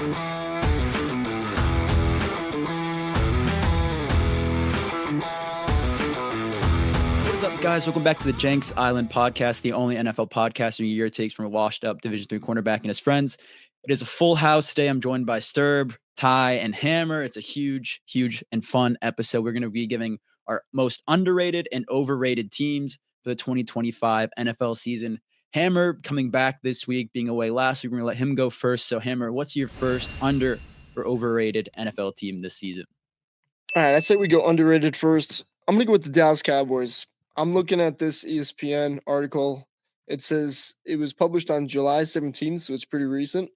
What's up, guys? Welcome back to the Jenks Island Podcast, the only NFL podcast in a year takes from a washed-up Division III cornerback and his friends. It is a full house today. I'm joined by Sterb, Ty, and Hammer. It's a huge, huge, and fun episode. We're going to be giving our most underrated and overrated teams for the 2025 NFL season. Hammer coming back this week, being away last week. We're going to let him go first. So, Hammer, what's your first under or overrated NFL team this season? All right, I'd say we go underrated first. I'm going to go with the Dallas Cowboys. I'm looking at this ESPN article. It says it was published on July 17th, so it's pretty recent.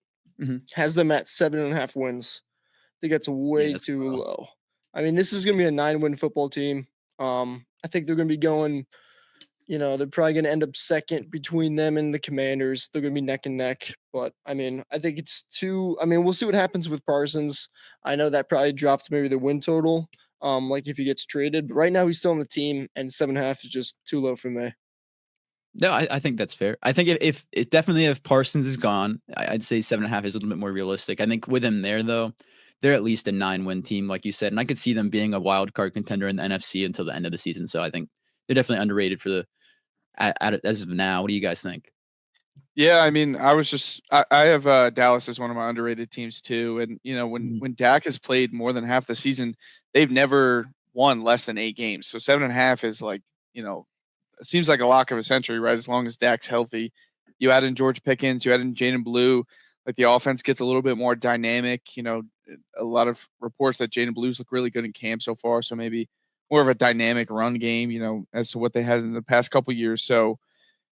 Has them at 7.5 wins. I think that's way too low. I mean, this is going to be a 9-win football team. I think they're going to be going, they're probably going to end up second between them and the Commanders. They're going to be neck and neck. But, I mean, I think it's we'll see what happens with Parsons. I know that probably dropped maybe the win total, like if he gets traded. But right now he's still on the team, and 7.5 is just too low for me. No, I think that's fair. I think if Parsons is gone, I'd say 7.5 is a little bit more realistic. I think with him there, though, they're at least a 9-win team, like you said, and I could see them being a wild card contender in the NFC until the end of the season. So I think they're definitely underrated as of now. What do you guys think? Yeah, I mean, I have Dallas as one of my underrated teams too, and when Dak has played more than half the season, they've never won less than 8 games. So 7.5 is like it seems like a lock of a century, right? As long as Dak's healthy. You add in George Pickens, you add in Jaden Blue, like the offense gets a little bit more dynamic. A lot of reports that Jaden Blue's look really good in camp so far, so maybe more of a dynamic run game, as to what they had in the past couple years. So,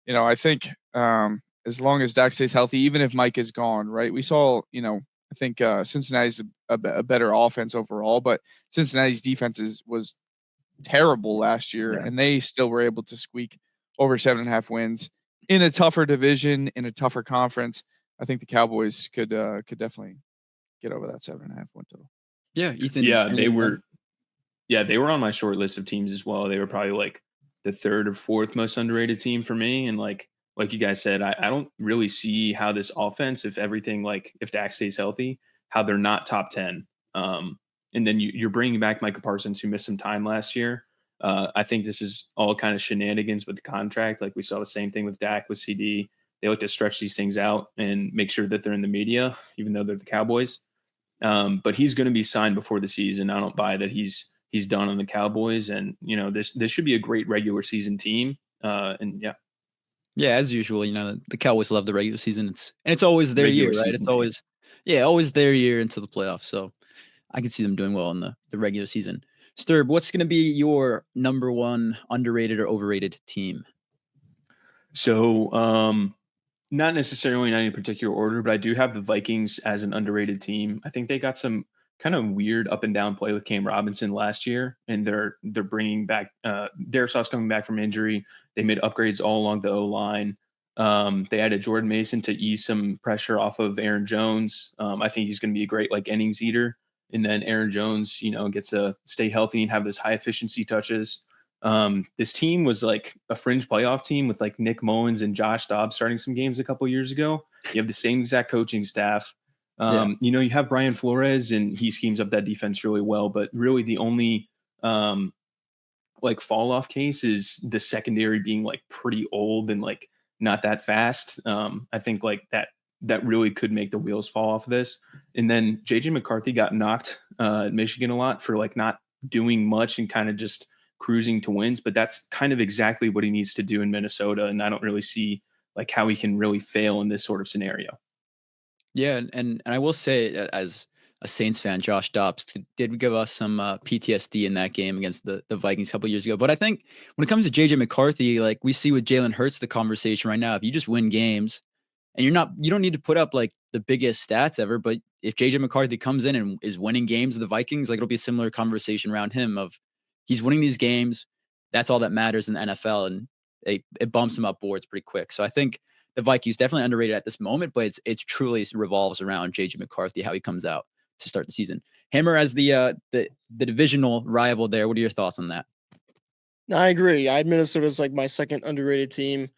I think as long as Dak stays healthy, even if Mike is gone, right? We saw, I think Cincinnati's a better offense overall, but Cincinnati's defense was terrible last year, and they still were able to squeak over 7.5 wins in a tougher division, in a tougher conference. I think the Cowboys could definitely get over that 7.5 win total. Yeah, Ethan. Yeah, they were on my short list of teams as well. They were probably like the 3rd or 4th most underrated team for me. And like you guys said, I don't really see how this offense, if Dak stays healthy, how they're not top 10. And then you're bringing back Micah Parsons, who missed some time last year. I think this is all kind of shenanigans with the contract. Like we saw the same thing with Dak, with CD. They like to stretch these things out and make sure that they're in the media, even though they're the Cowboys. But he's going to be signed before the season. I don't buy that he's done on the Cowboys. And, this should be a great regular season team. Yeah, as usual, the Cowboys love the regular season. It's always their year, right? It's always their year until the playoffs. So I can see them doing well in the regular season. Sterb, what's going to be your number one underrated or overrated team? So, not necessarily in any particular order, but I do have the Vikings as an underrated team. I think they got some kind of weird up and down play with Cam Robinson last year, and they're bringing back Darisaw coming back from injury. They made upgrades all along the O-line. They added Jordan Mason to ease some pressure off of Aaron Jones. I think he's going to be a great innings eater. And then Aaron Jones, gets to stay healthy and have those high efficiency touches. This team was like a fringe playoff team with like Nick Mullins and Josh Dobbs starting some games a couple years ago. You have the same exact coaching staff. You have Brian Flores, and he schemes up that defense really well. But really the only fall off case is the secondary being like pretty old and like not that fast. I think like that really could make the wheels fall off of this. And then JJ McCarthy got knocked at Michigan a lot for like not doing much and kind of just cruising to wins, but that's kind of exactly what he needs to do in Minnesota. And I don't really see like how he can really fail in this sort of scenario. Yeah. And I will say, as a Saints fan, Josh Dobbs did give us some PTSD in that game against the Vikings a couple years ago. But I think when it comes to JJ McCarthy, like we see with Jalen Hurts, the conversation right now, if you just win games, and you don't need to put up like the biggest stats ever, but if JJ McCarthy comes in and is winning games with the Vikings, like it'll be a similar conversation around him of he's winning these games. That's all that matters in the NFL. And it bumps him up boards pretty quick. So I think the Vikings definitely underrated at this moment, but it's truly revolves around JJ McCarthy, how he comes out to start the season. Hammer as the divisional rival there. What are your thoughts on that? I agree. I had Minnesota as like my second underrated team.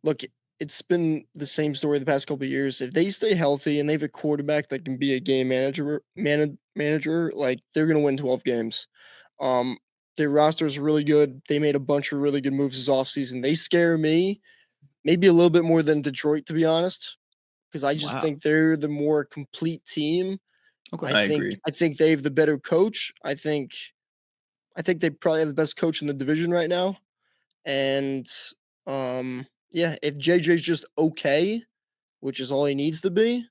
Look, it's been the same story the past couple of years. If they stay healthy and they have a quarterback that can be a game manager, like they're gonna win 12 games. Um, their roster is really good. They made a bunch of really good moves this offseason. They scare me maybe a little bit more than Detroit, to be honest, because I just Wow. think they're the more complete team. Okay. I agree. I think they have the better coach. I think they probably have the best coach in the division right now. And yeah, if JJ's just okay, which is all he needs to be,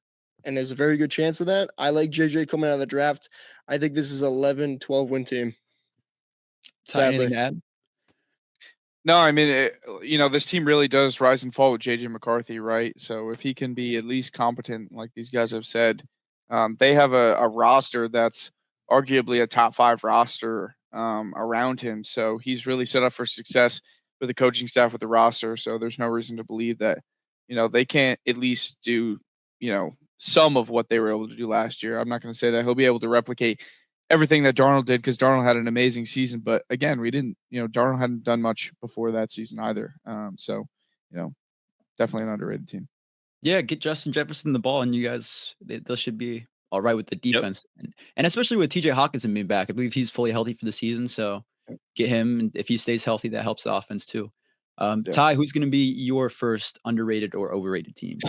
and there's a very good chance of that. I like JJ coming out of the draft. I think this is 11, 12 win team. Ty, anything Sadly. to add? No, I mean, this team really does rise and fall with JJ McCarthy, right? So if he can be at least competent, like these guys have said, they have a roster that's arguably a top 5 roster around him. So he's really set up for success with the coaching staff, with the roster. So there's no reason to believe that, they can't at least do, some of what they were able to do last year. I'm not going to say that he'll be able to replicate everything that Darnold did, because Darnold had an amazing season. But again, Darnold hadn't done much before that season either. So, definitely an underrated team. Yeah, get Justin Jefferson the ball, and you guys, they should be all right with the defense, and especially with TJ Hawkinson being back. I believe he's fully healthy for the season, so get him. And if he stays healthy, that helps the offense too. Ty, who's going to be your first underrated or overrated team?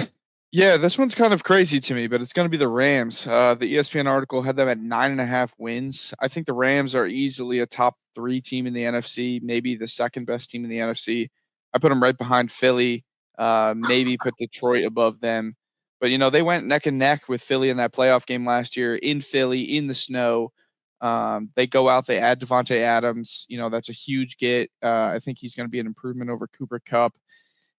Yeah, this one's kind of crazy to me, but it's going to be the Rams. The ESPN article had them at 9.5 wins. I think the Rams are easily a top 3 team in the NFC, maybe the second best team in the NFC. I put them right behind Philly, maybe put Detroit above them. But, they went neck and neck with Philly in that playoff game last year in Philly, in the snow. They go out, they add Devontae Adams. That's a huge get. I think he's going to be an improvement over Cooper Kupp.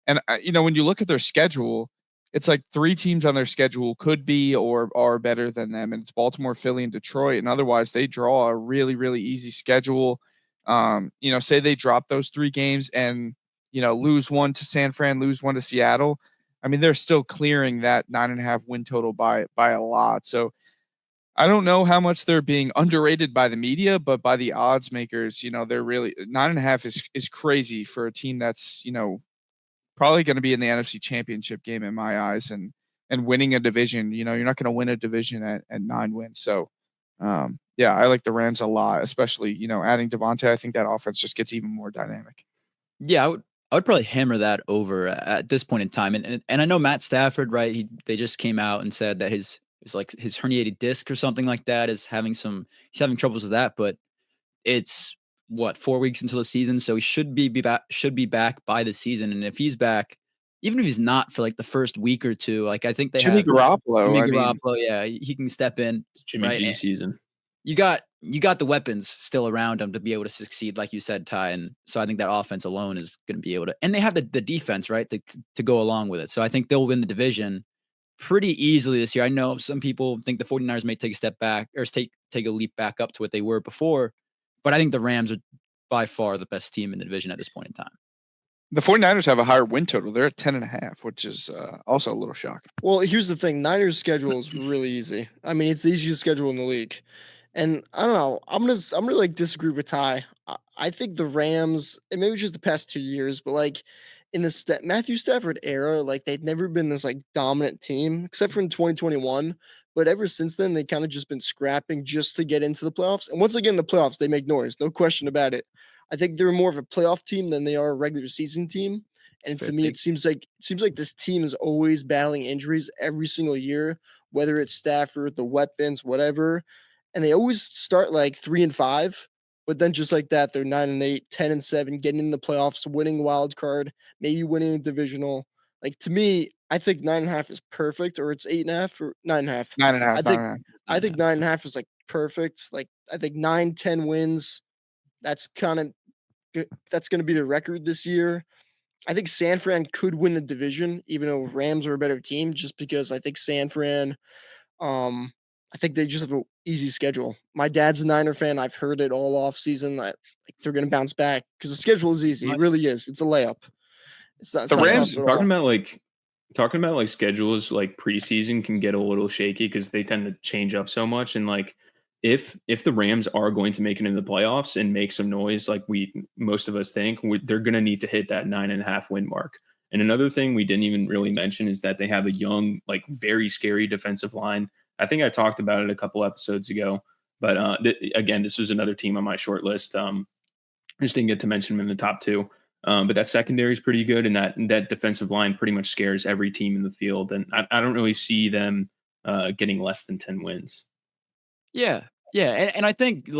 And, when you look at their schedule, it's like 3 teams on their schedule could be or are better than them. And it's Baltimore, Philly, and Detroit. And otherwise, they draw a really, really easy schedule. Say they drop those 3 games and, lose one to San Fran, lose one to Seattle. I mean, they're still clearing that 9.5 win total by a lot. So I don't know how much they're being underrated by the media, but by the odds makers, they're really 9.5 is crazy for a team that's, probably going to be in the NFC Championship game in my eyes, and winning a division. You're not going to win a division at 9 wins. So, I like the Rams a lot, especially, adding Devontae. I think that offense just gets even more dynamic. Yeah, I would probably hammer that over at this point in time. And I know Matt Stafford, right? They just came out and said that his herniated disc or something like that he's having troubles with that, but it's 4 weeks until the season, so he should be back by the season. And if he's back, even if he's not for like the first week or two, like I think they Jimmy have Garoppolo. yeah, he can step in. Jimmy right? G season. You got the weapons still around him to be able to succeed, like you said, Ty. And so I think that offense alone is going to be able to, and they have the defense, right, to go along with it. So I think they'll win the division pretty easily this year. I know some people think the 49ers may take a step back or take a leap back up to what they were before. But I think the Rams are by far the best team in the division at this point in time. The 49ers have a higher win total. They're at 10.5, which is also a little shocking. Well, here's the thing. Niners' schedule is really easy. I mean, it's the easiest schedule in the league. And I don't know. I'm gonna like disagree with Ty. I think the Rams, and maybe just the past 2 years, but like in the Matthew Stafford era, like they'd never been this like dominant team, except for in 2021. But ever since then, they kind of just been scrapping just to get into the playoffs. And once again, the playoffs, they make noise, no question about it. I think they're more of a playoff team than they are a regular season team. And to me, it seems like this team is always battling injuries every single year, whether it's Stafford, the weapons, whatever. And they always start like 3-5, but then just like that, they're 9-8, 10-7, getting in the playoffs, winning wild card, maybe winning a divisional. Like to me, I think 9.5 is perfect, or it's 8.5 or 9.5. 9.5. I think 9.5 is like perfect. Like I think 9-10 wins. That's kind of good. That's going to be the record this year. I think San Fran could win the division, even though Rams are a better team, just because I think San Fran, I think they just have an easy schedule. My dad's a Niner fan. I've heard it all off season that like they're going to bounce back because the schedule is easy. It really is. It's a layup. It's not The Rams talking about like schedules, like preseason can get a little shaky because they tend to change up so much. And like if the Rams are going to make it in the playoffs and make some noise, like most of us think, they're going to need to hit that 9.5 win mark. And another thing we didn't even really mention is that they have a young, like very scary defensive line. I think I talked about it a couple episodes ago, but again, this was another team on my short list. I just didn't get to mention them in the top two. But that secondary is pretty good, and that defensive line pretty much scares every team in the field. And I don't really see them getting less than 10 wins. Yeah. And I think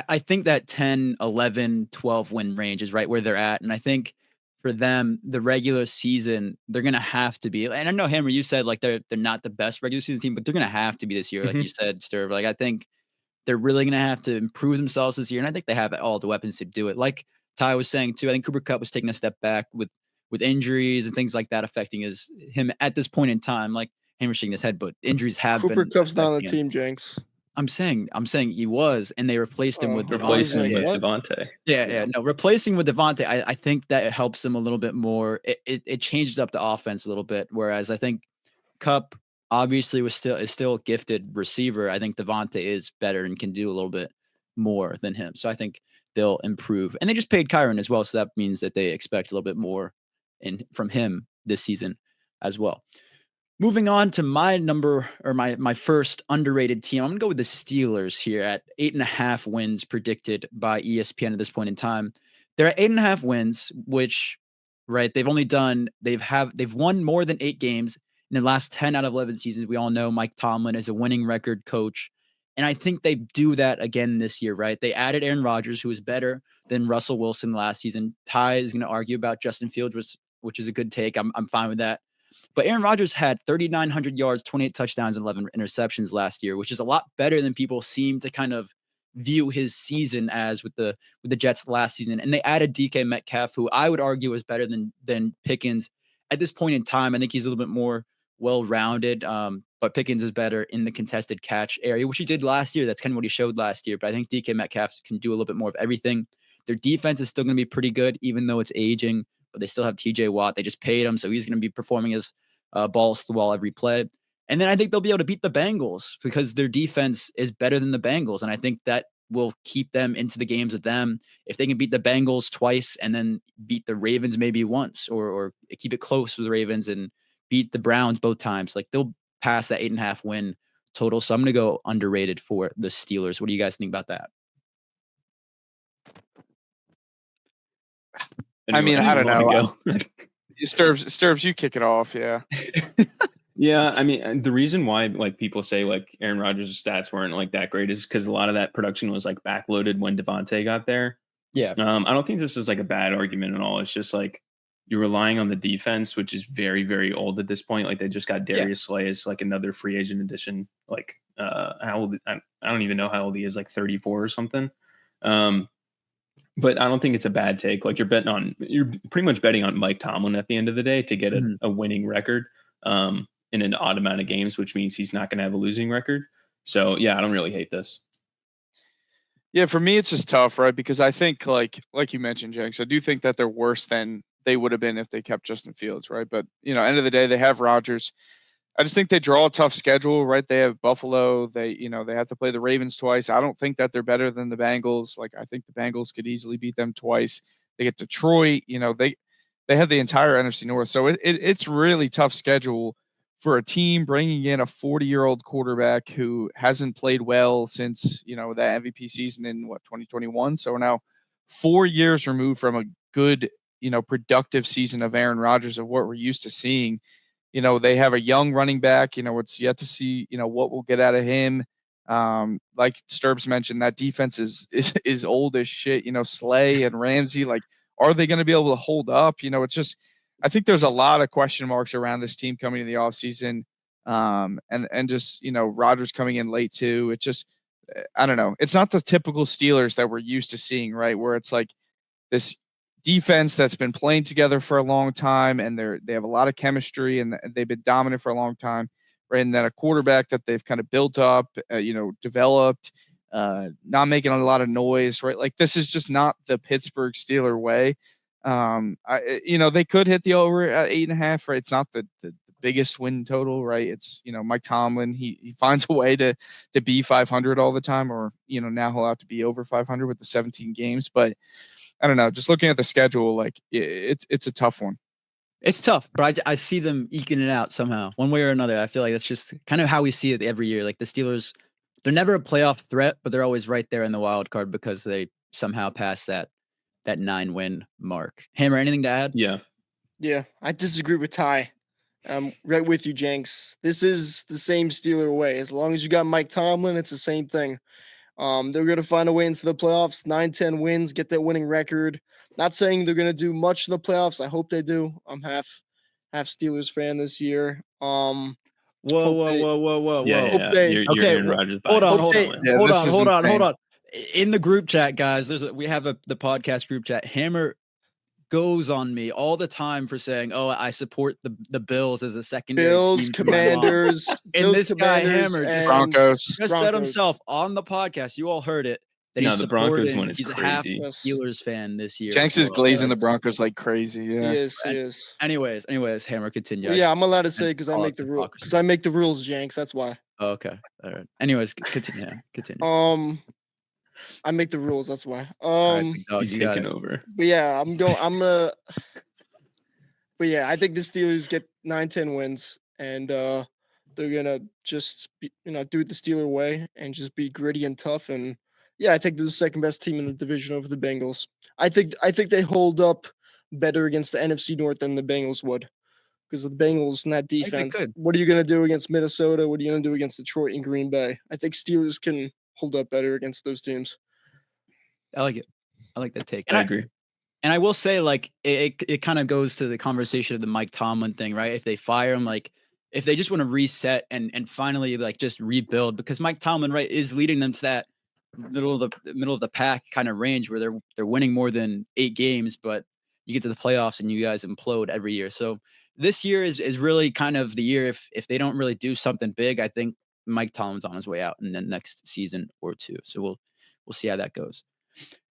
I think that 10, 11, 12 win range is right where they're at. And I think for them, the regular season, they're going to have to be, and I know, Hammer, you said like they're not the best regular season team, but they're going to have to be this year. Like you said, Sterb, like I think they're really going to have to improve themselves this year. And I think they have all the weapons to do it. Like Ty was saying too, I think Cooper Kupp was taking a step back with injuries and things like that affecting him at this point in time. Like Hammer shaking his head, but injuries have Cooper been. Kupp's not on the team, Jenks. I'm saying he was, and they replaced him with Devontae. Yeah. No, replacing with Devontae, I think that it helps them a little bit more. It changes up the offense a little bit. Whereas I think Kupp obviously is still a gifted receiver. I think Devontae is better and can do a little bit more than him. So I think they'll improve. And they just paid Kyron as well, so that means that they expect a little bit more from him this season as well. Moving on to my first underrated team, I'm going to go with the Steelers here at 8.5 wins predicted by ESPN at this point in time. They're at 8.5 wins, which, right, they've won more than 8 games in the last 10 out of 11 seasons. We all know Mike Tomlin is a winning record coach, and I think they do that again this year, right? They added Aaron Rodgers, who is better than Russell Wilson last season. Ty is going to argue about Justin Fields, which is a good take. I'm fine with that. But Aaron Rodgers had 3,900 yards, 28 touchdowns, and 11 interceptions last year, which is a lot better than people seem to kind of view his season as with the Jets last season. And they added DK Metcalf, who I would argue is better than Pickens at this point in time. I think he's a little bit more well-rounded, but Pickens is better in the contested catch area, which he did last year. That's kind of what he showed last year. But I think DK Metcalf can do a little bit more of everything. Their defense is still going to be pretty good, even though it's aging. But they still have TJ Watt. They just paid him, so he's going to be performing his balls to the wall every play. And then I think they'll be able to beat the Bengals because their defense is better than the Bengals. And I think that will keep them into the games with them. If they can beat the Bengals twice and then beat the Ravens maybe once, or keep it close with the Ravens and beat the Browns both times, like they'll pass that 8.5 win total. So I'm going to go underrated for the Steelers. What do you guys think about that? I mean, I don't know. Sturbs, you kick it off, yeah. Yeah, I mean, the reason why like people say like Aaron Rodgers' stats weren't like that great is because a lot of that production was like backloaded when Devontae got there. Yeah. I don't think this is like a bad argument at all. It's just like you're relying on the defense, which is very, very old at this point. Like they just got Darius Slay as like another free agent addition. Like how old? I don't even know how old he is, like 34 or something. But I don't think it's a bad take. Like you're pretty much betting on Mike Tomlin at the end of the day to get a winning record in an odd amount of games, which means he's not going to have a losing record. So yeah, I don't really hate this. Yeah, for me, it's just tough, right? Because I think like you mentioned, Jenks, I do think that they're worse than they would have been if they kept Justin Fields, right? But end of the day, they have Rodgers. I just think they draw a tough schedule, right? They have Buffalo. They have to play the Ravens twice. I don't think that they're better than the Bengals. Like I think the Bengals could easily beat them twice. They get Detroit. They have the entire NFC North. So it's really tough schedule for a team bringing in a 40-year-old quarterback who hasn't played well since, that MVP season in 2021. So we're now 4 years removed from a good, productive season of Aaron Rodgers of what we're used to seeing. They have a young running back. It's yet to see, what we'll get out of him. Like Sturbs mentioned, that defense is old as shit. Slay and Ramsey, like, are they going to be able to hold up? It's just, I think there's a lot of question marks around this team coming in the offseason. And just, Rodgers coming in late too. It just, I don't know. It's not the typical Steelers that we're used to seeing, right? Where it's like this defense that's been playing together for a long time and they have a lot of chemistry and they've been dominant for a long time, right? And then a quarterback that they've kind of built up, developed, not making a lot of noise, right? Like this is just not the Pittsburgh Steeler way. They could hit the over at 8.5, right? It's not the biggest win total, right? It's, Mike Tomlin, he finds a way to be 500 all the time, or, now he'll have to be over 500 with the 17 games, but I don't know. Just looking at the schedule, like it's a tough one. It's tough, but I see them eking it out somehow, one way or another. I feel like that's just kind of how we see it every year. Like the Steelers, they're never a playoff threat, but they're always right there in the wild card because they somehow pass that 9-win mark. Hammer, anything to add? Yeah, I disagree with Ty. I'm right with you, Jenks. This is the same Steeler way. As long as you got Mike Tomlin, it's the same thing. They're going to find a way into the playoffs, 9-10 wins, get that winning record. Not saying they're going to do much in the playoffs. I hope they do. I'm half Steelers fan this year. Whoa. Yeah. Okay, Aaron Rodgers. hold on. In the group chat, guys, we have the podcast group chat. Hammer goes on me all the time for saying, "Oh, I support the Bills as a secondary Bills, team Commanders, and this guy Hammer Broncos just said himself on the podcast. You all heard it. That he's the Broncos one is he's crazy. a half Steelers fan this year. Jenks is glazing the Broncos like crazy. Yeah, he is. Anyways, Hammer, continue. Yeah, I'm allowed to say because I make the rules. Because I make the rules, Jenks. That's why. Oh, okay, all right. Anyways, continue. I make the rules. That's why. He's taking over. But yeah, I'm gonna. But yeah, I think the Steelers get 9-10 wins, and they're gonna just do it the Steeler way and just be gritty and tough. And yeah, I think they're the second best team in the division over the Bengals. I think they hold up better against the NFC North than the Bengals would, because of the Bengals and that defense. What are you gonna do against Minnesota? What are you gonna do against Detroit and Green Bay? I think Steelers can hold up better against those teams. I like it. I like that take. I agree. And I will say, like, it kind of goes to the conversation of the Mike Tomlin thing, right? If they fire him, like, if they just want to reset and finally, like, just rebuild, because Mike Tomlin, right, is leading them to that middle of the pack kind of range where they're winning more than 8 games, but you get to the playoffs and you guys implode every year. So this year is really kind of the year if they don't really do something big. I think Mike Tomlin's on his way out in the next season or two. So we'll see how that goes.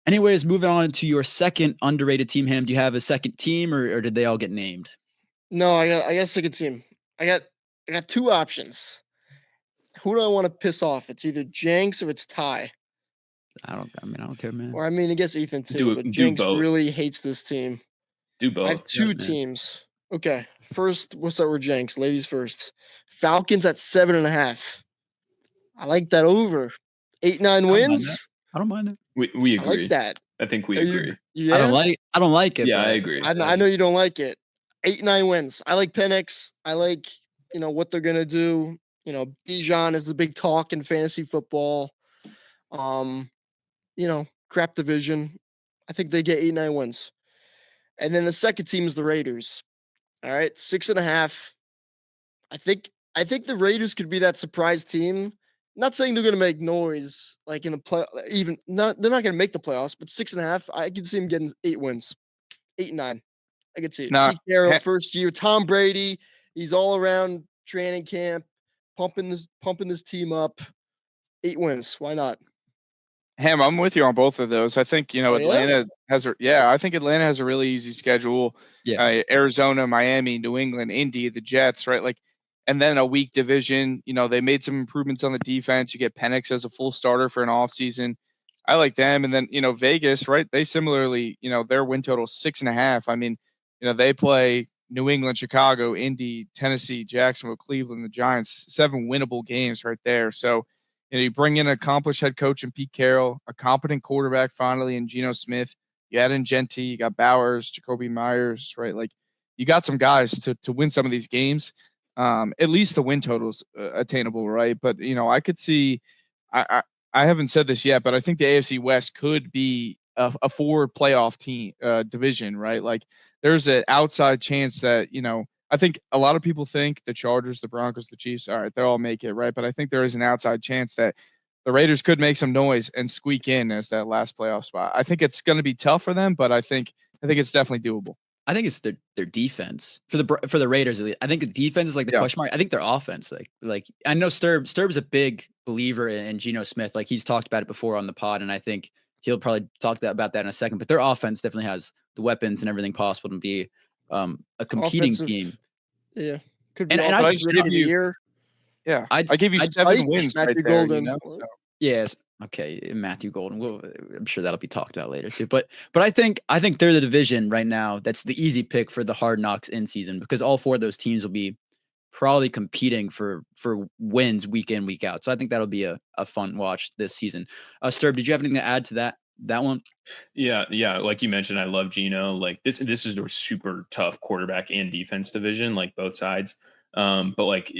Anyways, moving on to your second underrated team. Ham, do you have a second team, or did they all get named? No, I got a second team. I got 2 options. Who do I want to piss off? It's either Jenks or it's Ty. I don't care, man. Or I guess Ethan too. But Jenks really hates this team. Do both. I have 2 teams. Okay, first we'll start with Jenks. Ladies first. Falcons at 7.5. I like that over. 8-9 wins. I don't mind it. We agree. I like that. I think we agree. Yeah? I don't like it. Yeah, I agree. I know you don't like it. 8-9 wins. I like Penix. I like, what they're gonna do. Bijan is the big talk in fantasy football. Crap division. I think they get 8-9 wins. And then the second team is the Raiders. All right, 6.5. I think the Raiders could be that surprise team. Not saying they're going to make noise like in the play. They're not going to make the playoffs, but 6.5. I could see them getting 8 wins, 8-9. I could see it. Pete Carroll, first year. Tom Brady. He's all around training camp, pumping this team up. 8 wins. Why not? Ham, I'm with you on both of those. I think Atlanta has a really easy schedule. Yeah, Arizona, Miami, New England, Indy, the Jets, right? Like, and then a weak division. They made some improvements on the defense. You get Penix as a full starter for an offseason. I like them. And then Vegas, right? They similarly, their win total is 6.5. They play New England, Chicago, Indy, Tennessee, Jacksonville, Cleveland, the Giants. 7 winnable games right there. So. You bring in an accomplished head coach in Pete Carroll, a competent quarterback finally in Geno Smith. You add in Gentry, you got Bowers, Jacoby Myers, right? Like you got some guys to win some of these games. At least the win total's attainable, right? But I could see. I haven't said this yet, but I think the AFC West could be a 4 playoff team division, right? Like there's an outside chance that I think a lot of people think the Chargers, the Broncos, the Chiefs, all right, they'll all make it, right? But I think there is an outside chance that the Raiders could make some noise and squeak in as that last playoff spot. I think it's going to be tough for them, but I think it's definitely doable. I think it's their defense for the Raiders. I think the defense is like the question mark. I think their offense, like I know Sterb's a big believer in Geno Smith. Like he's talked about it before on the pod, and I think he'll probably talk about that in a second. But their offense definitely has the weapons and everything possible to be a competing team. Yeah, could be. And I just give you. Yeah, I give you 7 wins right there. Golden. So. Yes, Okay, Matthew Golden. I'm sure that'll be talked about later too. But I think they're the division right now. That's the easy pick for the Hard Knocks in season because all four of those teams will be probably competing for wins week in, week out. So I think that'll be a fun watch this season. Sterb, did you have anything to add to that one? Yeah. Like you mentioned, I love Geno. Like this is a super tough quarterback and defense division, like both sides. But like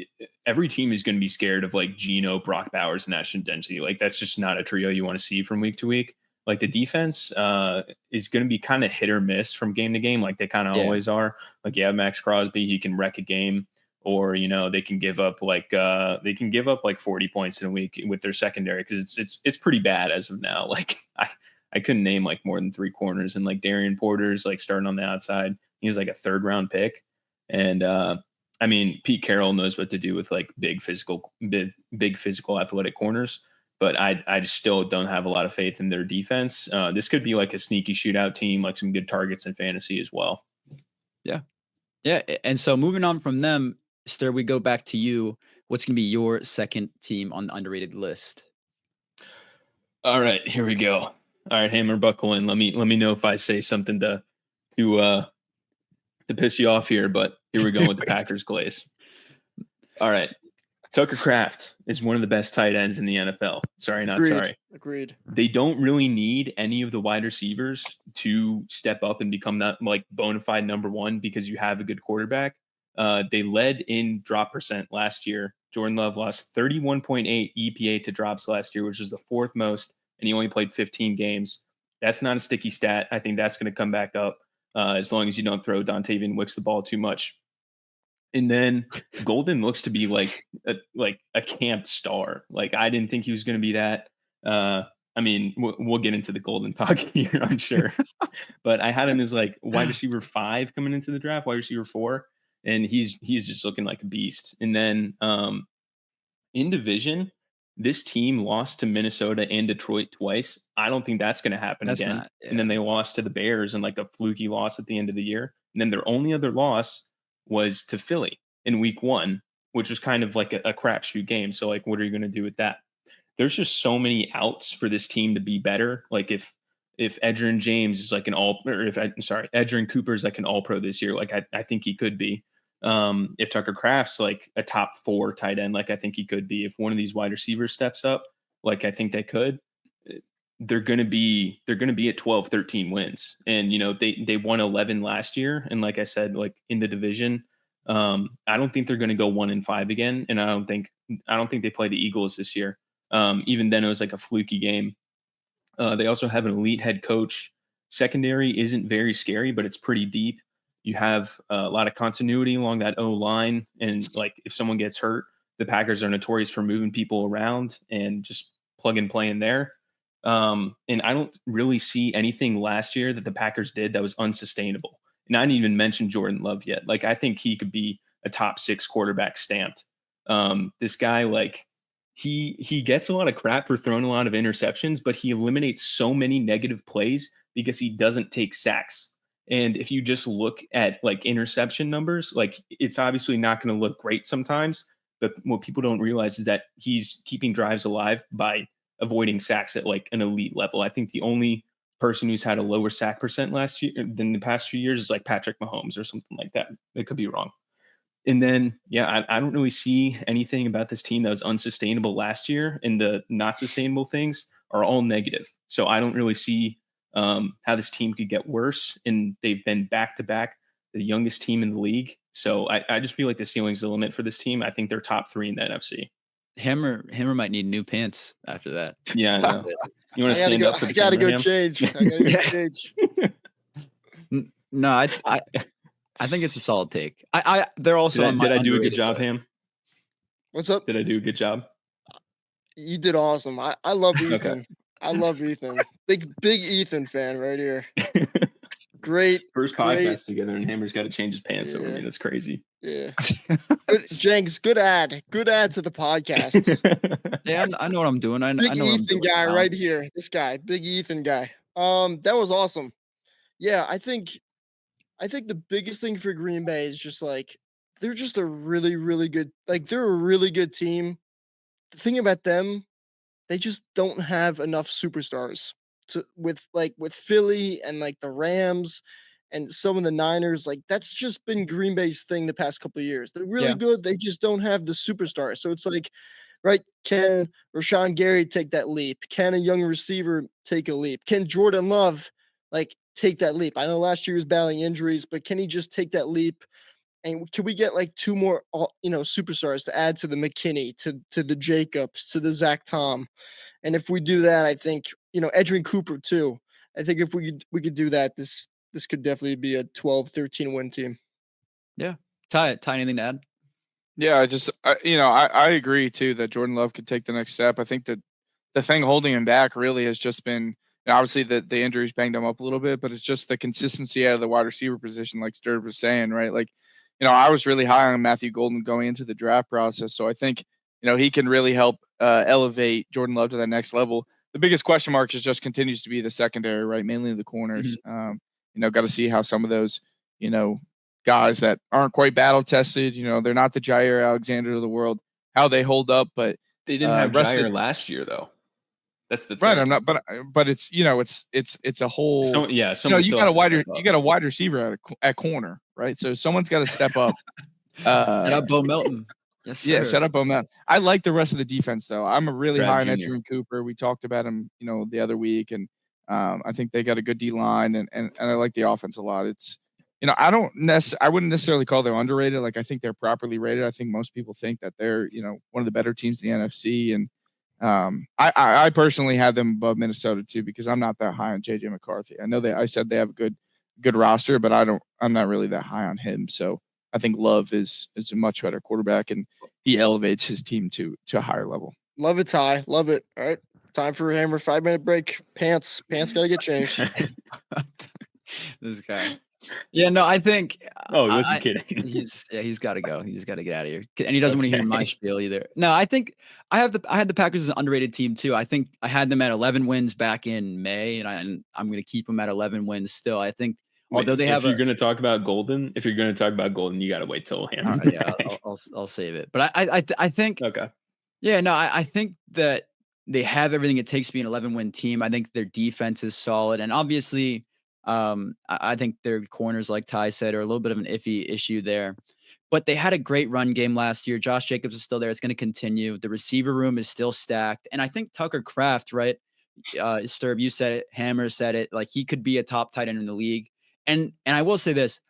every team is going to be scared of like Geno, Brock Bowers, and Ashton Dempsey. Like that's just not a trio you want to see from week to week. Like the defense is going to be kind of hit or miss from game to game, like they kind of always are. Like Max Crosby, he can wreck a game, or they can give up like 40 points in a week with their secondary because it's pretty bad as of now. Like I couldn't name like more than 3 corners, and like Darian Porter's like starting on the outside. He was like a 3rd round pick, and I mean, Pete Carroll knows what to do with like big physical athletic corners, but I just still don't have a lot of faith in their defense. This could be like a sneaky shootout team, like some good targets in fantasy as well. Yeah. And so moving on from them, Ster, we go back to you. What's going to be your second team on the underrated list? All right, here we go. All right, Hammer, buckle in. Let me know if I say something to piss you off here, but here we go with the Packers glaze. All right. Tucker Kraft is one of the best tight ends in the NFL. Agreed. They don't really need any of the wide receivers to step up and become that like bona fide number one because you have a good quarterback. They led in drop percent last year. Jordan Love lost 31.8 EPA to drops last year, which was the 4th most, and he only played 15 games. That's not a sticky stat. I think that's going to come back up as long as you don't throw Dontavian Wicks the ball too much. And then Golden looks to be like a camp star. Like I didn't think he was going to be that. I mean, we'll get into the Golden talk here, I'm sure. But I had him as like wide receiver 5 coming into the draft, wide receiver 4, and he's just looking like a beast. And then in division, this team lost to Minnesota and Detroit twice. I don't think that's going to happen again. And then they lost to the Bears and like a fluky loss at the end of the year. And then their only other loss was to Philly in week 1, which was kind of like a crapshoot game. So like, what are you going to do with that? There's just so many outs for this team to be better. Like if Edgerrin James is like Edgerrin Cooper is like an all pro this year, like I think he could be. If Tucker Kraft's like a top 4 tight end, like I think he could be. If one of these wide receivers steps up, like I think they could, they're going to be at 12, 13 wins. And, they won 11 last year. And like I said, like in the division, I don't think they're going to go 1-5 again. And I don't think they play the Eagles this year. Even then it was like a fluky game. They also have an elite head coach. Secondary isn't very scary, but it's pretty deep. You have a lot of continuity along that O line. And like, if someone gets hurt, the Packers are notorious for moving people around and just plug and play in there. And I don't really see anything last year that the Packers did that was unsustainable. And I didn't even mention Jordan Love yet. Like, I think he could be a top 6 quarterback stamped. This guy, like, he gets a lot of crap for throwing a lot of interceptions, but he eliminates so many negative plays because he doesn't take sacks. And if you just look at like interception numbers, like it's obviously not going to look great sometimes, but what people don't realize is that he's keeping drives alive by avoiding sacks at like an elite level. I think the only person who's had a lower sack percent last year than the past few years is like Patrick Mahomes or something like that. It could be wrong. And then, I don't really see anything about this team that was unsustainable last year, and the not sustainable things are all negative. So I don't really see how this team could get worse. And they've been back-to-back the youngest team in the league. So I just feel like the ceiling's the limit for this team. I think they're top 3 in the NFC. Hammer might need new pants after that. Yeah, I know. You want to stand up for the I gotta camera, go Ham? change. I gotta go change. No, I think it's a solid take. They're also Did I do a good job, Ham? What's up? Did I do a good job? You did awesome. I love Ethan. Okay. I love Ethan. Big Ethan fan right here. Great. First podcast together, and Hammer's got to change his pants over Yeah. me. That's crazy. Yeah. Jenks, good ad. Good ad to the podcast. Yeah, I know what I'm doing. I know Big what I'm Ethan doing. guy right here. This guy, Big Ethan guy. That was awesome. Yeah, I think the biggest thing for Green Bay is just like they're just a really, really good, like they're a really good team. The thing about them they just don't have enough superstars with Philly and like the Rams and some of the Niners. Like that's just been Green Bay's thing the past couple of years. They're really good. They just don't have the superstars. So it's like, right? Can Rashawn Gary take that leap? Can a young receiver take a leap? Can Jordan Love like take that leap? I know last year he was battling injuries, but can he just take that leap? And can we get like 2 more, superstars to add to the McKinney, to the Jacobs, to the Zach Tom? And if we do that, I think, Edgerrin Cooper too. I think if we could do that, this could definitely be a 12, 13 win team. Yeah. Ty, anything to add? Yeah, I agree too that Jordan Love could take the next step. I think that the thing holding him back really has just been obviously the injuries banged him up a little bit, but it's just the consistency out of the wide receiver position, like Sterb was saying, right? Like, I was really high on Matthew Golden going into the draft process, so I think he can really help elevate Jordan Love to the next level. The biggest question mark is just continues to be the secondary, right? Mainly the corners. Mm-hmm. Got to see how some of those guys that aren't quite battle tested, they're not the Jair Alexander of the world, how they hold up, but they didn't have Jair last year though. That's the thing. Right. I'm not, but it's it's a whole. You got a wide receiver at corner, right? So someone's got to step up. Shout out Bo Melton. Yes, sir. Yeah, shout out Bo Melton. I like the rest of the defense though. I'm a really high on Edgerrin Cooper. We talked about him, the other week, and I think they got a good D line, and I like the offense a lot. It's I wouldn't necessarily call them underrated. Like I think they're properly rated. I think most people think that they're one of the better teams in the NFC, and I personally have them above Minnesota too because I'm not that high on JJ McCarthy. I know I said they have a good roster, but I'm not really that high on him. So I think Love is a much better quarterback, and he elevates his team to a higher level. Love it, Ty. Love it. All right, time for a Hammer 5-minute break. Pants gotta get changed. This guy. Yeah, no, I think. Oh, he wasn't kidding. He's got to go. He's got to get out of here, and he doesn't want to hear my spiel either. No, I think I had the Packers as an underrated team too. I think I had them at 11 wins back in May, and I'm going to keep them at 11 wins still. I think although they have. If you're going to talk about Golden, you got to wait till Hammer. Yeah, I'll save it. But I think. Okay. Yeah, no, I think that they have everything it takes to be an 11-win team. I think their defense is solid, and obviously. I think their corners, like Ty said, are a little bit of an iffy issue there. But they had a great run game last year. Josh Jacobs is still there. It's going to continue. The receiver room is still stacked. And I think Tucker Kraft, right? Sterb, you said it. Hammer said it. Like he could be a top tight end in the league. And I will say this,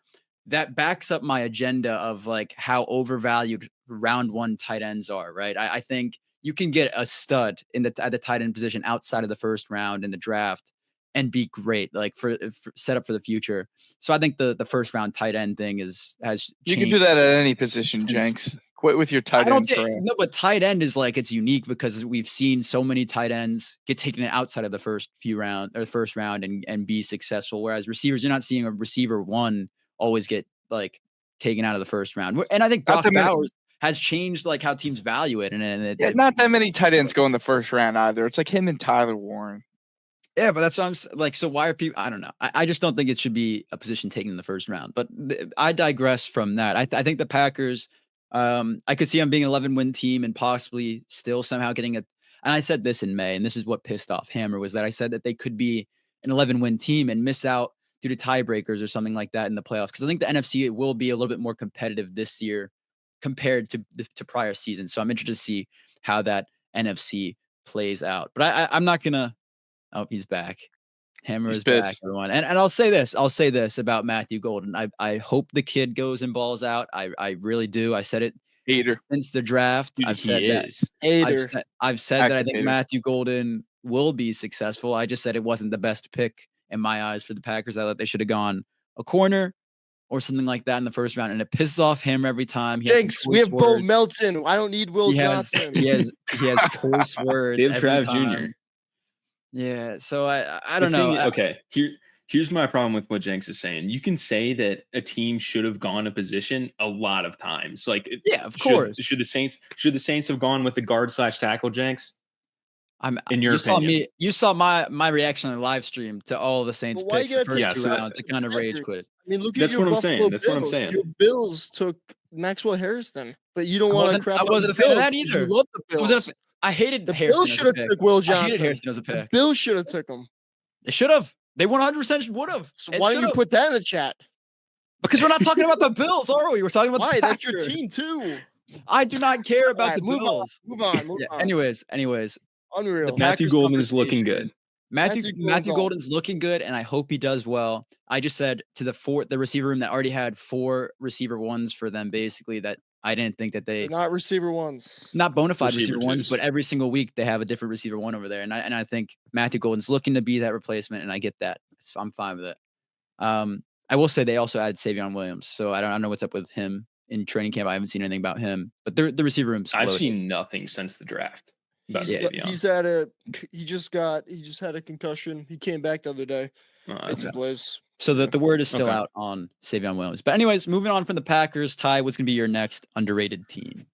that backs up my agenda of like how overvalued round 1 tight ends are, right? I think you can get a stud at the tight end position outside of the first round in the draft and be great, like for set up for the future. So I think the first round tight end thing has you can do that at any position, Jenks. Quit with your tight end. No, but tight end is like it's unique because we've seen so many tight ends get taken outside of the first round and be successful. Whereas receivers, you're not seeing a receiver 1 always get like taken out of the first round. And I think Brock Bowers has changed like how teams value it. And not that many tight ends go in the first round either. It's like him and Tyler Warren. Yeah, but that's what I'm like. So why are people? I don't know. I just don't think it should be a position taken in the first round. But I digress from that. I think the Packers. I could see them being an 11-win team and possibly still somehow getting And I said this in May, and this is what pissed off Hammer was that I said that they could be an 11-win team and miss out due to tiebreakers or something like that in the playoffs. Because I think the NFC will be a little bit more competitive this year compared to prior seasons. So I'm interested to see how that NFC plays out. But I'm not gonna. Oh, he's back. Hammer is back, everyone. And I'll say this about Matthew Golden. I hope the kid goes and balls out. I really do. I said it since the draft. Dude, I've said that. I've said that I think Matthew Golden will be successful. I just said it wasn't the best pick in my eyes for the Packers. I thought they should have gone a corner or something like that in the first round. And it pisses off him every time. Jenks, we have Bo Melton. I don't need Will Johnson. He has choice words. They have Trav Jr. Yeah, so I don't know. Okay, here's my problem with what Jenks is saying. You can say that a team should have gone a position a lot of times. Like, yeah, of course. Should the Saints have gone with the guard/tackle, Jenks? In your opinion, you saw my reaction on the live stream to all the Saints picks the first 2 rounds. It kind of rage quit. I mean, look at your Buffalo Bills. Your Bills took Maxwell Harrison, but you don't want to crap. I wasn't a fan of that either. You love the Bills. I hated The Harrison Bills as should a have pick. took Will I hated Johnson. Harrison as a The pick. Bills should have took him. They should have. They 100% would have. So why don't you put that in the chat? Because we're not talking about the Bills, are we? We're talking about Why? the That's your Packers. team too. I do not care about Alright, the move on, Bills. Move on. Yeah, anyways, Unreal. the Matthew Packers Golden is looking conversation. good. Matthew Golden's looking good, and I hope he does well. I just said to the receiver room that already had 4 receiver ones for them, basically, that I didn't think that They're not receiver ones. not bona fide Receiver receiver ones, twos. but every single week they have a different receiver one over there, and I think Matthew Golden's looking to be that replacement, and I get that. I'm fine with it. I will say they also added Savion Williams, so I don't know what's up with him in training camp. I haven't seen anything about him, but the receiver room's I've loaded. seen nothing since the draft. He just had a concussion. He came back the other day. It's a blaze. So the word is still out on Savion Williams. But anyways, moving on from the Packers, Ty, what's going to be your next underrated team?